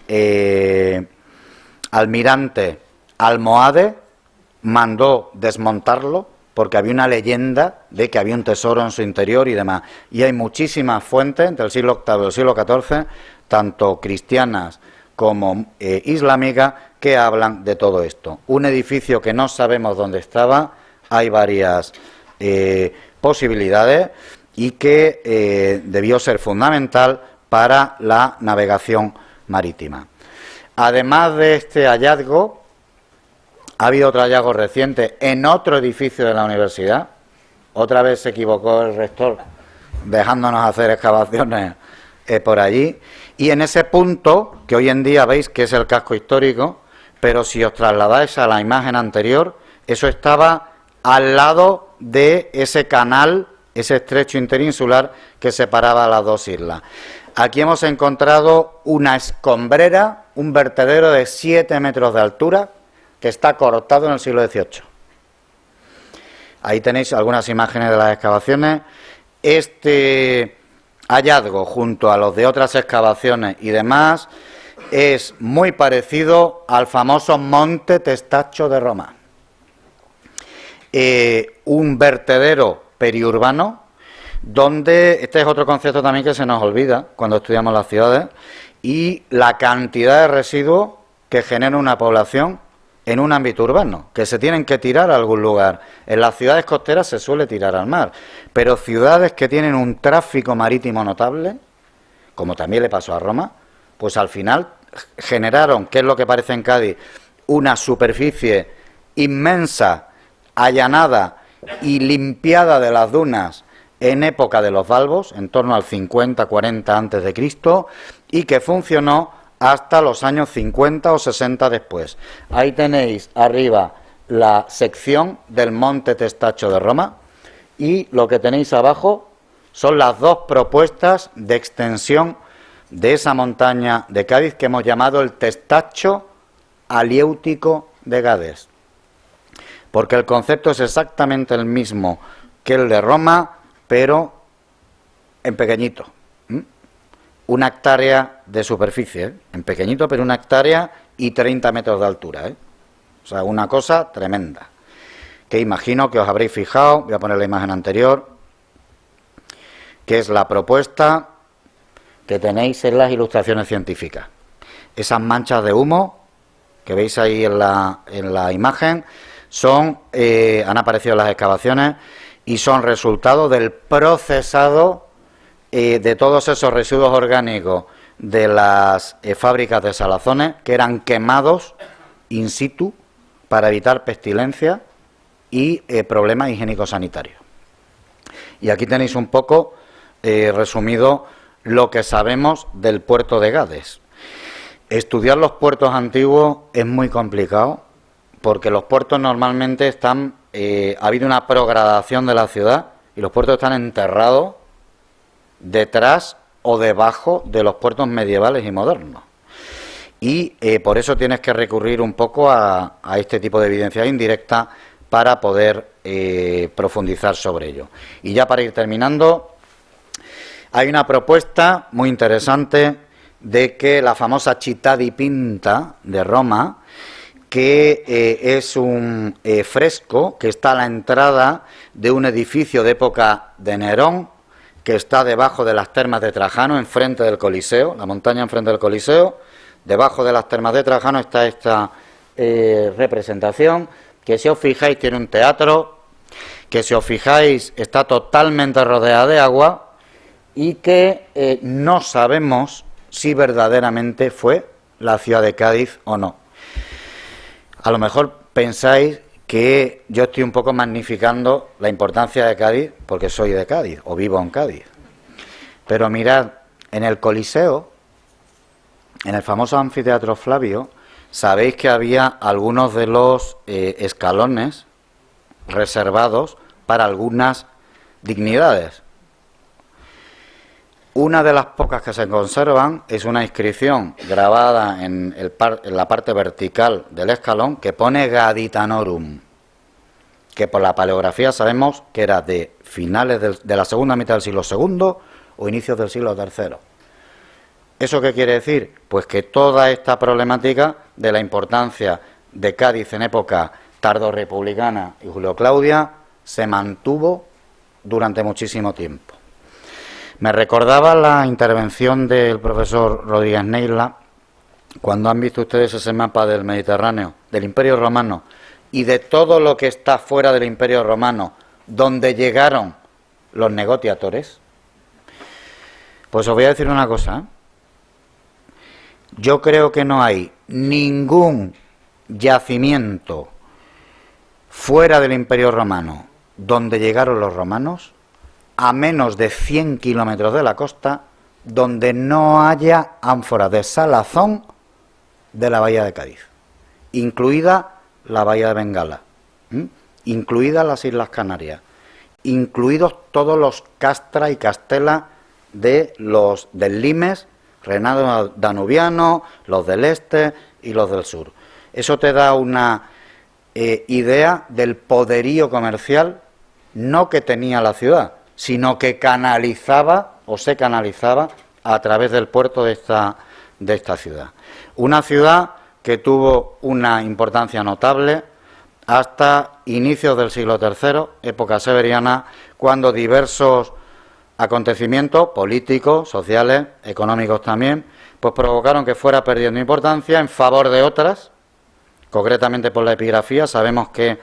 almirante almohade mandó desmontarlo, porque había una leyenda de que había un tesoro en su interior y demás. Y hay muchísimas fuentes entre el siglo VIII y el siglo XIV, tanto cristianas como islámicas, que hablan de todo esto. Un edificio que no sabemos dónde estaba, hay varias posibilidades, y que debió ser fundamental para la navegación marítima. Además de este hallazgo, ha habido otro hallazgo reciente en otro edificio de la universidad. Otra vez se equivocó el rector dejándonos hacer excavaciones por allí. Y en ese punto, que hoy en día veis que es el casco histórico, pero si os trasladáis a la imagen anterior, eso estaba al lado de ese canal, ese estrecho interinsular que separaba las 2 islas. Aquí hemos encontrado una escombrera, un vertedero de 7 metros de altura, que está cortado en el siglo XVIII. Ahí tenéis algunas imágenes de las excavaciones. Este hallazgo, junto a los de otras excavaciones y demás, es muy parecido al famoso Monte Testaccio de Roma. Un vertedero periurbano, donde, este es otro concepto también que se nos olvida cuando estudiamos las ciudades, y la cantidad de residuos que genera una población en un ámbito urbano, que se tienen que tirar a algún lugar. En las ciudades costeras se suele tirar al mar, pero ciudades que tienen un tráfico marítimo notable, como también le pasó a Roma, pues al final generaron, que es lo que parece en Cádiz, una superficie inmensa allanada y limpiada de las dunas en época de los Balbos, en torno al 50-40 antes de Cristo, y que funcionó hasta los años 50 o 60 después. Ahí tenéis arriba la sección del Monte Testacho de Roma, y lo que tenéis abajo son las dos propuestas de extensión de esa montaña de Cádiz que hemos llamado el Testacho Aliéutico de Gades, porque el concepto es exactamente el mismo que el de Roma, pero en pequeñito. Una hectárea de superficie, en pequeñito, pero una hectárea y 30 metros de altura, O sea, una cosa tremenda, que imagino que os habréis fijado. Voy a poner la imagen anterior, que es la propuesta que tenéis en las ilustraciones científicas. Esas manchas de humo que veis ahí en la imagen han aparecido en las excavaciones y son resultado del procesado de todos esos residuos orgánicos de las fábricas de salazones, que eran quemados in situ para evitar pestilencia y problemas higiénico-sanitarios. Y aquí tenéis un poco resumido lo que sabemos del puerto de Gades. Estudiar los puertos antiguos es muy complicado, porque los puertos normalmente ha habido una progradación de la ciudad y los puertos están enterrados detrás o debajo de los puertos medievales y modernos. Y por eso tienes que recurrir un poco a este tipo de evidencia indirecta para poder profundizar sobre ello. Y ya para ir terminando, hay una propuesta muy interesante de que la famosa Città dipinta de Roma, que es un fresco que está a la entrada de un edificio de época de Nerón, que está debajo de las termas de Trajano, enfrente del Coliseo, la montaña enfrente del Coliseo. Debajo de las termas de Trajano está esta representación, que si os fijáis tiene un teatro, que si os fijáis está totalmente rodeada de agua, y que no sabemos si verdaderamente fue la ciudad de Cádiz o no. A lo mejor pensáis que yo estoy un poco magnificando la importancia de Cádiz porque soy de Cádiz o vivo en Cádiz. Pero mirad, en el Coliseo, en el famoso anfiteatro Flavio, sabéis que había algunos de los escalones reservados para algunas dignidades. Una de las pocas que se conservan es una inscripción grabada en la parte vertical del escalón que pone Gaditanorum, que por la paleografía sabemos que era de finales de la segunda mitad del siglo II o inicios del siglo III. ¿Eso qué quiere decir? Pues que toda esta problemática de la importancia de Cádiz en época tardorrepublicana y Julio Claudia se mantuvo durante muchísimo tiempo. Me recordaba la intervención del profesor Rodríguez Neila cuando han visto ustedes ese mapa del Mediterráneo, del Imperio Romano y de todo lo que está fuera del Imperio Romano, donde llegaron los negociadores. Pues os voy a decir una cosa, Yo creo que no hay ningún yacimiento fuera del Imperio Romano donde llegaron los romanos, a menos de 100 kilómetros de la costa, donde no haya ánfora de salazón de la bahía de Cádiz, incluida la bahía de Bengala, incluidas las Islas Canarias, incluidos todos los castra y castela del limes, renado danubiano, los del este y los del sur. Eso te da una idea del poderío comercial, no que tenía la ciudad, sino que canalizaba o se canalizaba a través del puerto de esta ciudad. Una ciudad que tuvo una importancia notable hasta inicios del siglo III, época severiana, cuando diversos acontecimientos políticos, sociales, económicos también, pues provocaron que fuera perdiendo importancia en favor de otras. Concretamente por la epigrafía, sabemos que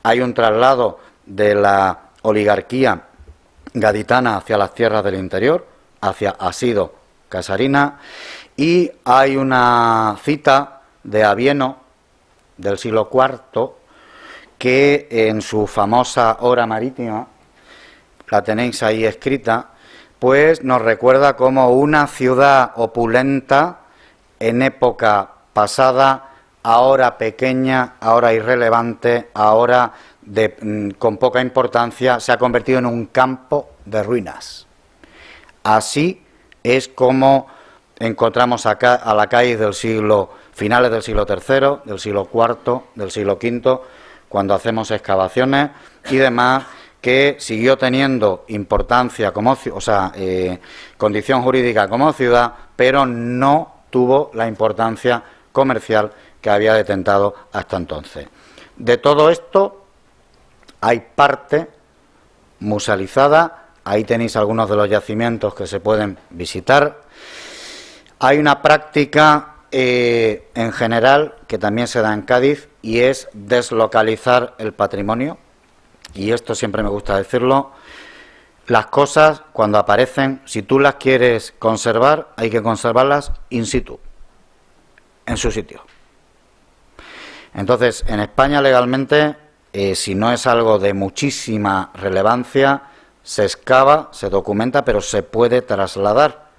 hay un traslado de la oligarquía gaditana hacia las tierras del interior, hacia Asido, Casarina, y hay una cita de Avieno del siglo IV que en su famosa obra marítima, la tenéis ahí escrita, pues nos recuerda como una ciudad opulenta en época pasada, ahora pequeña, ahora irrelevante, ahora con poca importancia, se ha convertido en un campo de ruinas. Así es como encontramos acá a la calle del finales del siglo III, del siglo IV, del siglo V, cuando hacemos excavaciones y demás, que siguió teniendo importancia condición jurídica como ciudad, pero no tuvo la importancia comercial que había detentado hasta entonces. De todo esto hay parte musealizada, ahí tenéis algunos de los yacimientos que se pueden visitar. Hay una práctica en general que también se da en Cádiz y es deslocalizar el patrimonio. Y esto siempre me gusta decirlo, las cosas cuando aparecen, si tú las quieres conservar, hay que conservarlas in situ, en su sitio. Entonces, en España legalmente, si no es algo de muchísima relevancia, se excava, se documenta, pero se puede trasladar.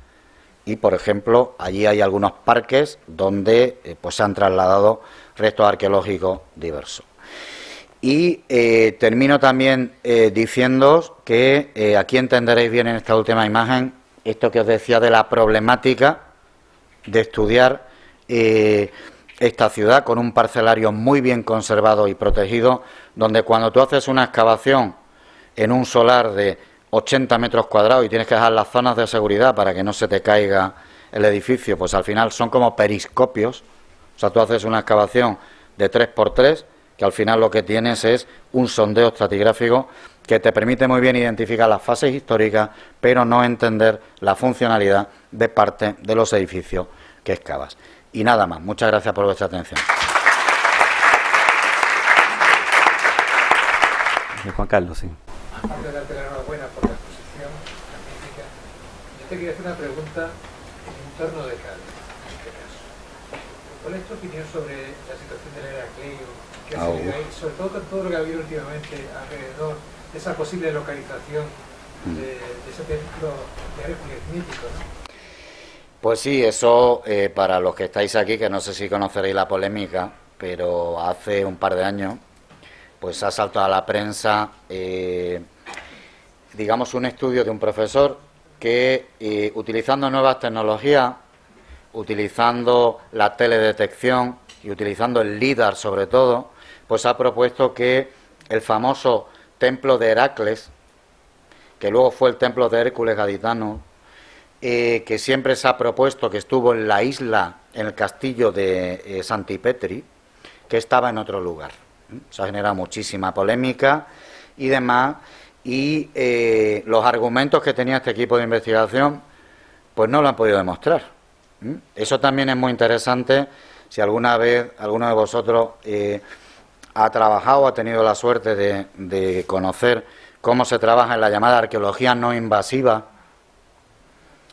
Y, por ejemplo, allí hay algunos parques donde pues se han trasladado restos arqueológicos diversos. Y termino también diciéndoos que aquí entenderéis bien en esta última imagen esto que os decía de la problemática de estudiar esta ciudad con un parcelario muy bien conservado y protegido, donde cuando tú haces una excavación en un solar de 80 metros cuadrados y tienes que dejar las zonas de seguridad para que no se te caiga el edificio, pues al final son como periscopios. O sea, tú haces una excavación de 3×3, que al final lo que tienes es un sondeo estratigráfico que te permite muy bien identificar las fases históricas, pero no entender la funcionalidad de parte de los edificios que excavas. Y nada más. Muchas gracias por vuestra atención. Juan Carlos, sí. Aparte de darte la enhorabuena por la exposición magnífica, yo te quería hacer una pregunta en torno de Cádiz, en este caso. ¿Cuál es tu opinión sobre la situación del Heracleo, que ha seguido ahí, sobre todo con todo lo que ha habido últimamente alrededor de esa posible localización de ese templo de Hércules mítico, ¿no? Pues sí, eso para los que estáis aquí, que no sé si conoceréis la polémica, pero hace un par de años pues ha saltado a la prensa, digamos, un estudio de un profesor que, utilizando nuevas tecnologías, utilizando la teledetección y utilizando el LIDAR sobre todo, pues ha propuesto que el famoso templo de Heracles, que luego fue el templo de Hércules gaditano, que siempre se ha propuesto que estuvo en la isla, en el castillo de Santipetri, que estaba en otro lugar. Se ha generado muchísima polémica y demás, y los argumentos que tenía este equipo de investigación pues no lo han podido demostrar. Eso también es muy interesante. Si alguna vez alguno de vosotros ha trabajado, ha tenido la suerte de conocer cómo se trabaja en la llamada arqueología no invasiva.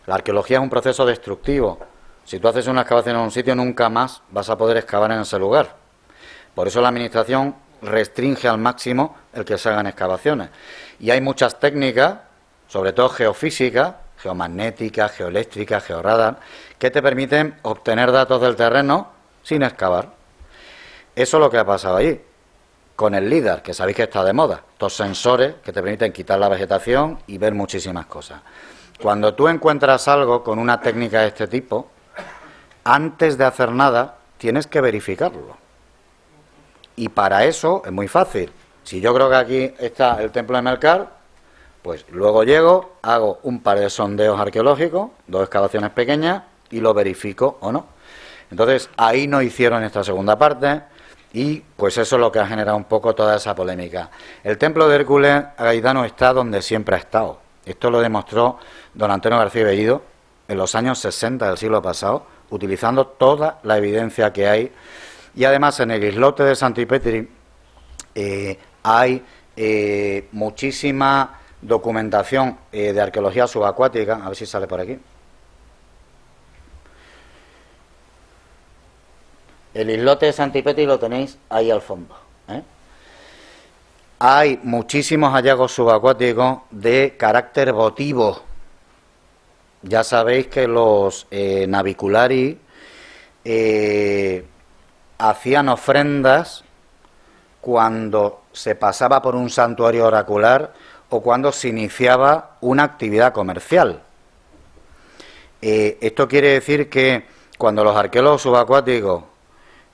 La arqueología es un proceso destructivo. Si tú haces una excavación en un sitio, nunca más vas a poder excavar en ese lugar. Por eso la Administración restringe al máximo el que se hagan excavaciones. Y hay muchas técnicas, sobre todo geofísicas, geomagnéticas, geoeléctricas, georradar, que te permiten obtener datos del terreno sin excavar. Eso es lo que ha pasado allí, con el LIDAR, que sabéis que está de moda. Estos sensores que te permiten quitar la vegetación y ver muchísimas cosas. Cuando tú encuentras algo con una técnica de este tipo, antes de hacer nada, tienes que verificarlo. Y para eso es muy fácil. Si yo creo que aquí está el templo de Melcar, pues luego llego, hago un par de sondeos arqueológicos, 2 excavaciones pequeñas, y lo verifico o no. Entonces, ahí no hicieron esta segunda parte, y pues eso es lo que ha generado un poco toda esa polémica. El templo de Hércules gaditano está donde siempre ha estado. Esto lo demostró don Antonio García Bellido en los años 60 del siglo pasado, utilizando toda la evidencia que hay. Y además en el islote de Santipetri hay muchísima documentación de arqueología subacuática. A ver si sale por aquí. El islote de Santipetri lo tenéis ahí al fondo, hay muchísimos hallazgos subacuáticos de carácter votivo. Ya sabéis que los navicularis hacían ofrendas cuando se pasaba por un santuario oracular o cuando se iniciaba una actividad comercial. Esto quiere decir que cuando los arqueólogos subacuáticos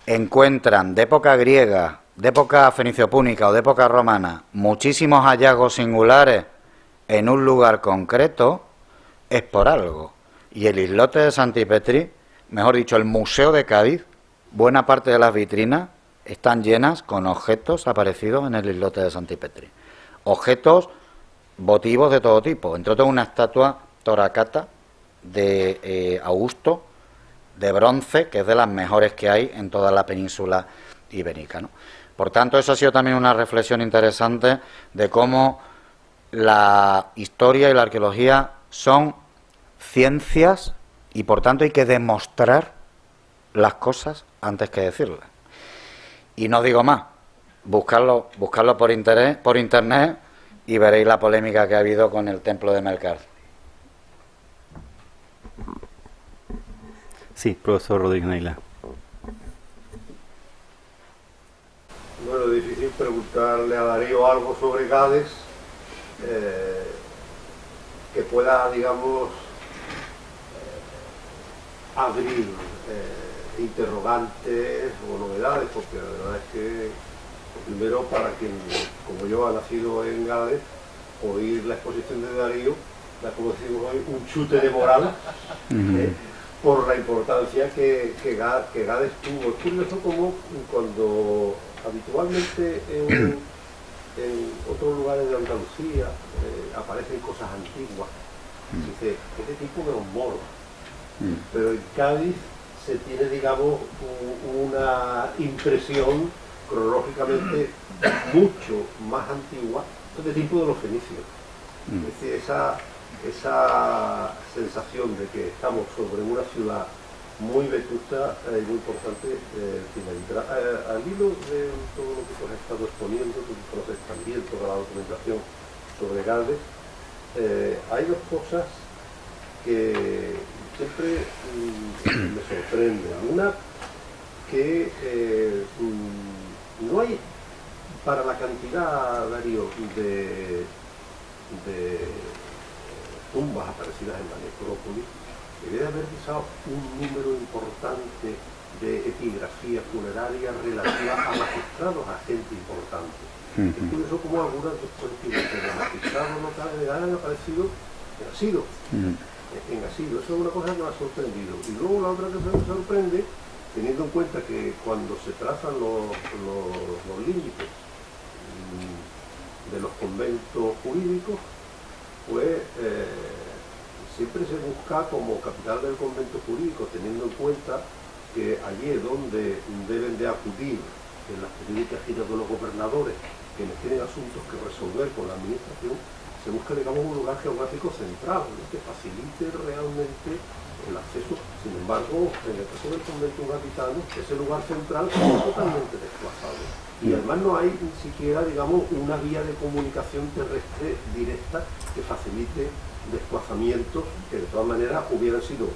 encuentran de época griega, de época fenicio-púnica o de época romana muchísimos hallazgos singulares en un lugar concreto, es por algo. Y el islote de Santipetri, mejor dicho, el Museo de Cádiz, buena parte de las vitrinas están llenas con objetos aparecidos en el islote de Santipetri. Objetos votivos de todo tipo, entre otros una estatua toracata de Augusto, de bronce, que es de las mejores que hay en toda la península ibérica, ¿no? Por tanto, eso ha sido también una reflexión interesante de cómo la historia y la arqueología son ciencias y, por tanto, hay que demostrar las cosas antes que decirlas. Y no digo más, buscarlo por internet y veréis la polémica que ha habido con el templo de Melkart. Sí, profesor Rodríguez Naila. Bueno, es difícil preguntarle a Darío algo sobre Gades que pueda, digamos, abrir interrogantes o novedades, porque la verdad es que, primero, para quien, como yo, ha nacido en Gades, oír la exposición de Darío, la como decimos hoy, un chute de moral, por la importancia que Gades tuvo. Es curioso como cuando habitualmente en otros lugares de Andalucía aparecen cosas antiguas, dice, este tipo de los moros, pero en Cádiz se tiene, digamos, una impresión cronológicamente mucho más antigua de tipo de los fenicios. Es decir, esa sensación de que estamos sobre una ciudad muy vetusta y muy importante al hilo de todo lo que tú has estado exponiendo, tú conoces también toda la documentación sobre Gades, hay dos cosas que siempre me sorprenden. Una, que no hay, para la cantidad, Darío, de tumbas aparecidas en la necrópolis, debe haber quizá un número importante de epigrafía funeraria relativa a magistrados, a gente importante. Es curioso cómo algunas desconocidas de magistrados locales de Gales han aparecido en Asido. Eso es una cosa que me ha sorprendido. Y luego la otra cosa que me sorprende, teniendo en cuenta que cuando se trazan los límites de los conventos jurídicos, pues siempre se busca como capital del convento jurídico, teniendo en cuenta que allí es donde deben de acudir en las periódicas giras de los gobernadores, quienes tienen asuntos que resolver con la administración, se busca, digamos, un lugar geográfico central, ¿no?, que facilite realmente el acceso. Sin embargo, en el caso del convento gaditano, ese lugar central es totalmente desplazado. Y además no hay ni siquiera, digamos, una vía de comunicación terrestre directa que facilite desplazamientos que de todas maneras hubieran sido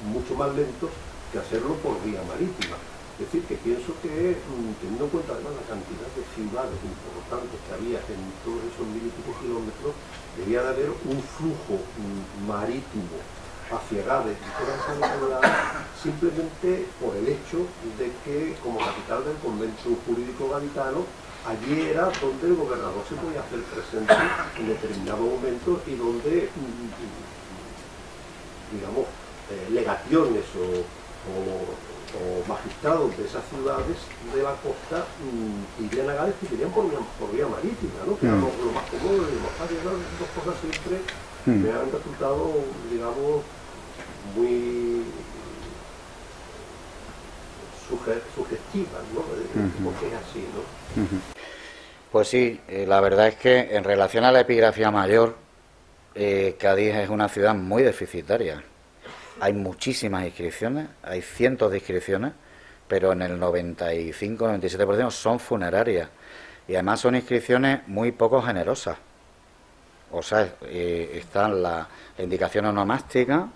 mucho más lentos que hacerlo por vía marítima. Es decir, que pienso que, teniendo en cuenta además la cantidad de ciudades importantes que había en todos esos 1000 y pico kilómetros, debía de haber un flujo marítimo hacia Gades y toda esa localidad, simplemente por el hecho de que, como capital del convento jurídico gaditano, allí era donde el gobernador se podía hacer presente en determinados momentos y donde, digamos, legaciones o magistrados de esas ciudades de la costa irían a Gades, que irían por vía marítima, ¿no? Que era lo más cómodo y lo más fácil. Esas dos cosas siempre me han resultado, digamos, muy sugestivas, ¿no? Porque es así, ¿no? Pues sí, la verdad es que en relación a la epigrafía mayor, Cádiz es una ciudad muy deficitaria. Hay muchísimas inscripciones, hay cientos de inscripciones, pero en el 95-97% son funerarias. Y además son inscripciones muy poco generosas. O sea, están la indicación onomástica,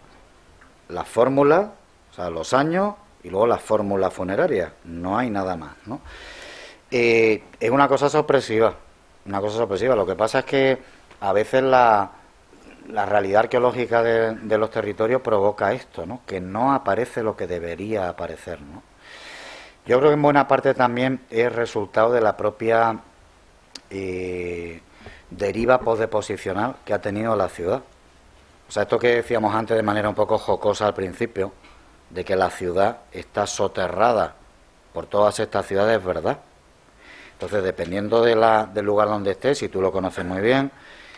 las fórmulas, o sea, los años, y luego las fórmulas funerarias. No hay nada más, ¿no? Es una cosa sorpresiva, Lo que pasa es que a veces la realidad arqueológica de los territorios provoca esto, ¿no? Que no aparece lo que debería aparecer, ¿no? Yo creo que en buena parte también es resultado de la propia deriva postdeposicional que ha tenido la ciudad. O sea, esto que decíamos antes de manera un poco jocosa al principio, de que la ciudad está soterrada por todas estas ciudades, es verdad. Entonces, dependiendo del lugar donde estés, si tú lo conoces muy bien,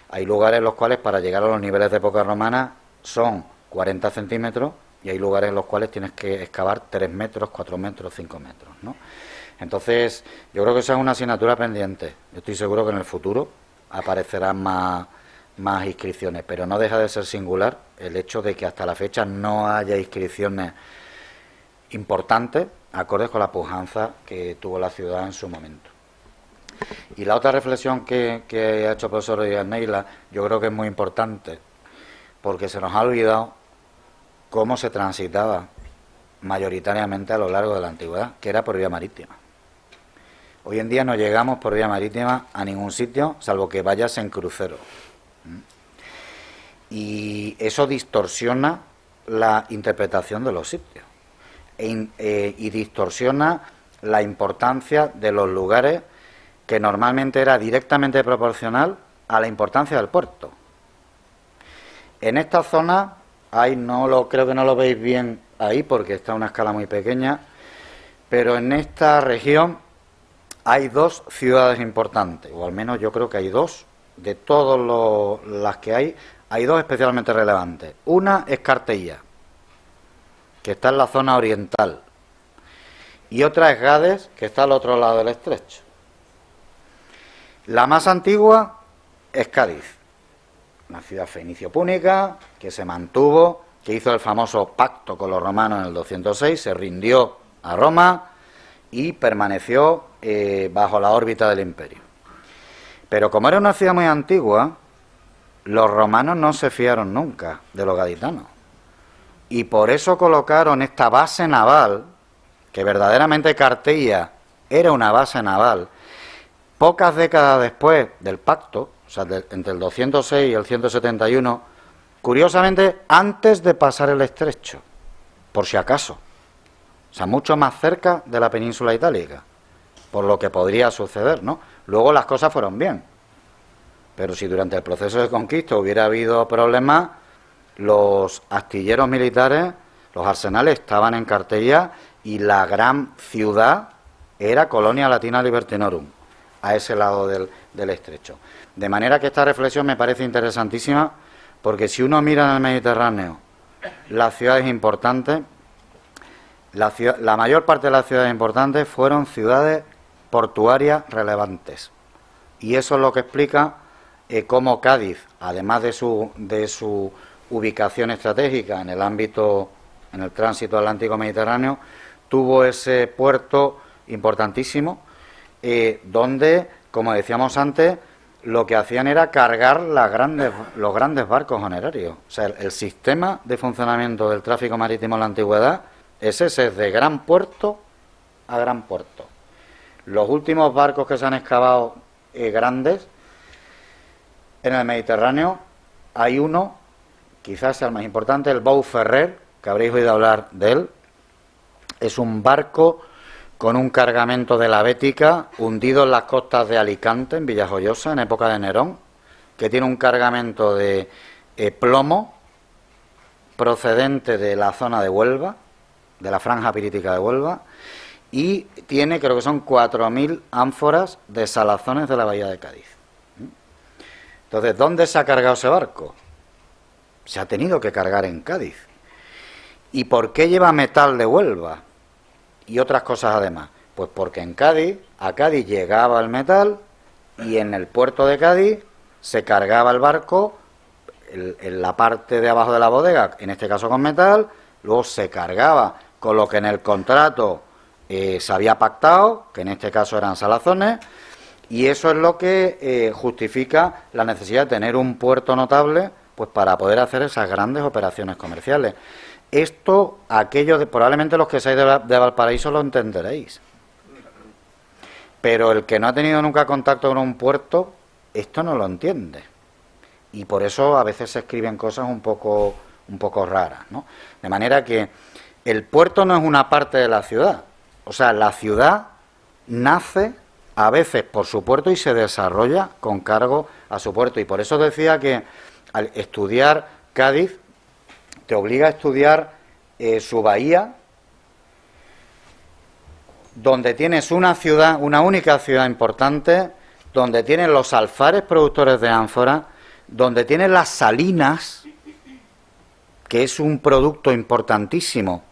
hay lugares en los cuales para llegar a los niveles de época romana son 40 centímetros y hay lugares en los cuales tienes que excavar 3 metros, 4 metros, 5 metros, ¿no? Entonces, yo creo que esa es una asignatura pendiente. Yo estoy seguro que en el futuro aparecerán más inscripciones, pero no deja de ser singular el hecho de que hasta la fecha no haya inscripciones importantes acordes con la pujanza que tuvo la ciudad en su momento. Y la otra reflexión que ha hecho el profesor Rodríguez Neila, yo creo que es muy importante, porque se nos ha olvidado cómo se transitaba mayoritariamente a lo largo de la antigüedad, que era por vía marítima. Hoy en día no llegamos por vía marítima a ningún sitio, salvo que vayas en crucero. Y eso distorsiona la interpretación de los sitios y distorsiona la importancia de los lugares, que normalmente era directamente proporcional a la importancia del puerto. En esta zona creo que no lo veis bien ahí porque está a una escala muy pequeña, pero en esta región hay 2 ciudades importantes, o al menos yo creo que hay 2, de todas las que hay 2 especialmente relevantes. Una es Cartella, que está en la zona oriental, y otra es Gades, que está al otro lado del estrecho. La más antigua es Cádiz, una ciudad fenicio-púnica que se mantuvo, que hizo el famoso pacto con los romanos en el 206, se rindió a Roma y permaneció bajo la órbita del imperio. Pero como era una ciudad muy antigua, los romanos no se fiaron nunca de los gaditanos. Y por eso colocaron esta base naval, que verdaderamente Cartella era una base naval, pocas décadas después del pacto, o sea, entre el 206 y el 171, curiosamente antes de pasar el estrecho, por si acaso. O sea, mucho más cerca de la península itálica, por lo que podría suceder, ¿no? Luego las cosas fueron bien. Pero si durante el proceso de conquista hubiera habido problemas, los astilleros militares, los arsenales estaban en Cartella y la gran ciudad era Colonia Latina Libertinorum, a ese lado del estrecho. De manera que esta reflexión me parece interesantísima, porque si uno mira en el Mediterráneo las ciudades importantes, la mayor parte de las ciudades importantes fueron ciudades portuarias relevantes. Y eso es lo que explica cómo Cádiz, además de su ubicación estratégica en el ámbito, en el tránsito atlántico mediterráneo, tuvo ese puerto importantísimo, donde, como decíamos antes, lo que hacían era cargar los grandes barcos honerarios. O sea, el sistema de funcionamiento del tráfico marítimo en la antigüedad es ese, de gran puerto a gran puerto. Los últimos barcos que se han excavado grandes en el Mediterráneo, hay uno, quizás sea el más importante, el Bou Ferrer, que habréis oído hablar de él. Es un barco con un cargamento de la Bética hundido en las costas de Alicante, en Villajoyosa, en época de Nerón, que tiene un cargamento de plomo procedente de la zona de Huelva, de la franja pirítica de Huelva, y tiene, creo que son 4.000 ánforas de salazones de la bahía de Cádiz. Entonces, ¿dónde se ha cargado ese barco? Se ha tenido que cargar en Cádiz. ¿Y por qué lleva metal de Huelva? Y otras cosas además. Pues porque a Cádiz llegaba el metal y en el puerto de Cádiz se cargaba el barco en la parte de abajo de la bodega, en este caso con metal, luego se cargaba con lo que en el contrato se había pactado, que en este caso eran salazones, Y eso es lo que justifica la necesidad de tener un puerto notable, pues para poder hacer esas grandes operaciones comerciales. Esto, probablemente los que seáis de Valparaíso lo entenderéis. Pero el que no ha tenido nunca contacto con un puerto, esto no lo entiende. Y por eso a veces se escriben cosas un poco raras, ¿no? De manera que el puerto no es una parte de la ciudad. O sea, la ciudad nace a veces por su puerto y se desarrolla con cargo a su puerto. Y por eso decía que al estudiar Cádiz te obliga a estudiar su bahía, donde tienes una ciudad, una única ciudad importante, donde tienes los alfares productores de ánfora, donde tienes las salinas, que es un producto importantísimo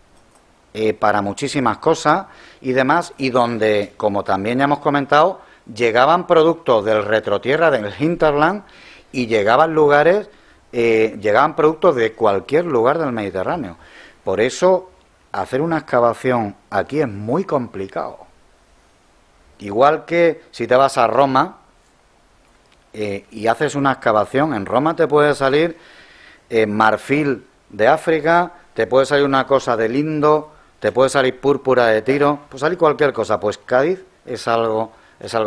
para muchísimas cosas y demás, y donde, como también ya hemos comentado, llegaban productos del retrotierra, del hinterland, y llegaban productos de cualquier lugar del Mediterráneo. Por eso, hacer una excavación aquí es muy complicado. Igual que si te vas a Roma y haces una excavación, en Roma te puede salir marfil de África, te puede salir una cosa de Lindo, te puede salir púrpura de Tiro, puede salir cualquier cosa. Pues Cádiz es algo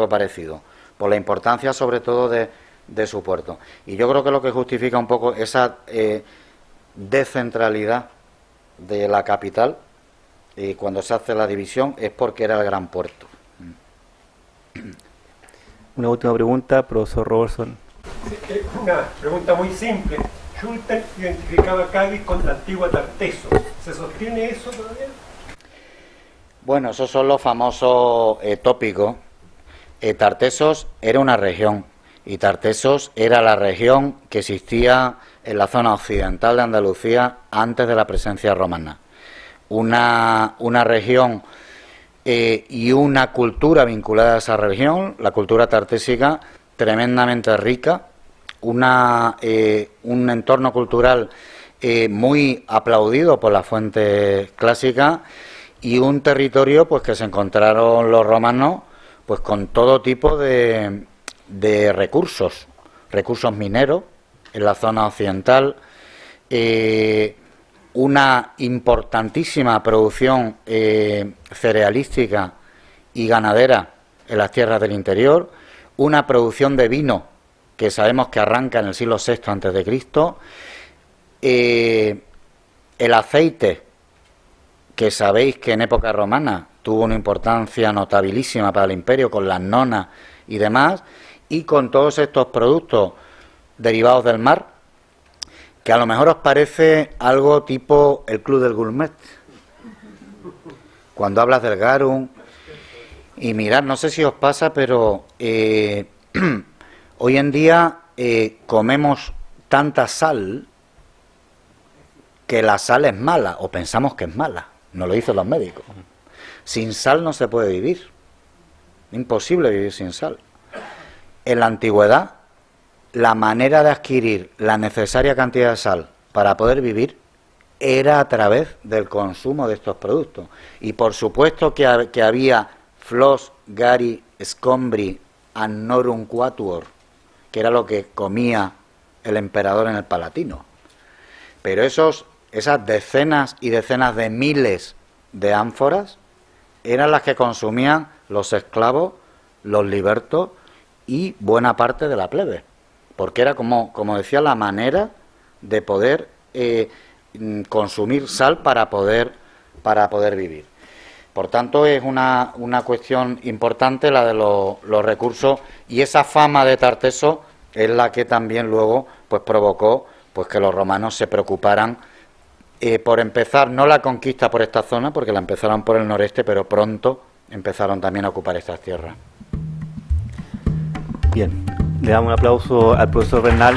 parecido, por la importancia sobre todo de su puerto. Y yo creo que lo que justifica un poco esa descentralidad de la capital cuando se hace la división es porque era el gran puerto. Una última pregunta, profesor Robertson. Una pregunta muy simple. Schulten identificaba Cádiz con la antigua Tarteso. ¿Se sostiene eso todavía? Bueno, esos son los famosos tópicos. Tartesos era una región, y Tartesos era la región que existía en la zona occidental de Andalucía antes de la presencia romana. Una región y una cultura vinculada a esa región, la cultura tartésica, tremendamente rica, un entorno cultural muy aplaudido por las fuentes clásicas, y un territorio pues que se encontraron los romanos pues con todo tipo de recursos mineros en la zona occidental, una importantísima producción cerealística y ganadera en las tierras del interior, una producción de vino que sabemos que arranca en el siglo VI antes de Cristo, el aceite, que sabéis que en época romana tuvo una importancia notabilísima para el imperio con las nonas y demás, y con todos estos productos derivados del mar, que a lo mejor os parece algo tipo el Club del Gourmet. Cuando hablas del garum, y mirad, no sé si os pasa, pero hoy en día comemos tanta sal que la sal es mala, o pensamos que es mala, nos lo dicen los médicos. Sin sal no se puede vivir, imposible vivir sin sal. En la antigüedad, la manera de adquirir la necesaria cantidad de sal para poder vivir era a través del consumo de estos productos. Y por supuesto que había flos, gari, scombri, annorum quatuor, que era lo que comía el emperador en el Palatino. Pero esas decenas y decenas de miles de ánforas eran las que consumían los esclavos, los libertos y buena parte de la plebe, porque era, como decía, la manera de poder consumir sal para poder vivir. Por tanto, es una cuestión importante la de los recursos, y esa fama de Tarteso es la que también luego pues provocó pues que los romanos se preocuparan por empezar, no la conquista por esta zona, porque la empezaron por el noreste, pero pronto empezaron también a ocupar estas tierras. Bien, le damos un aplauso al profesor Bernal.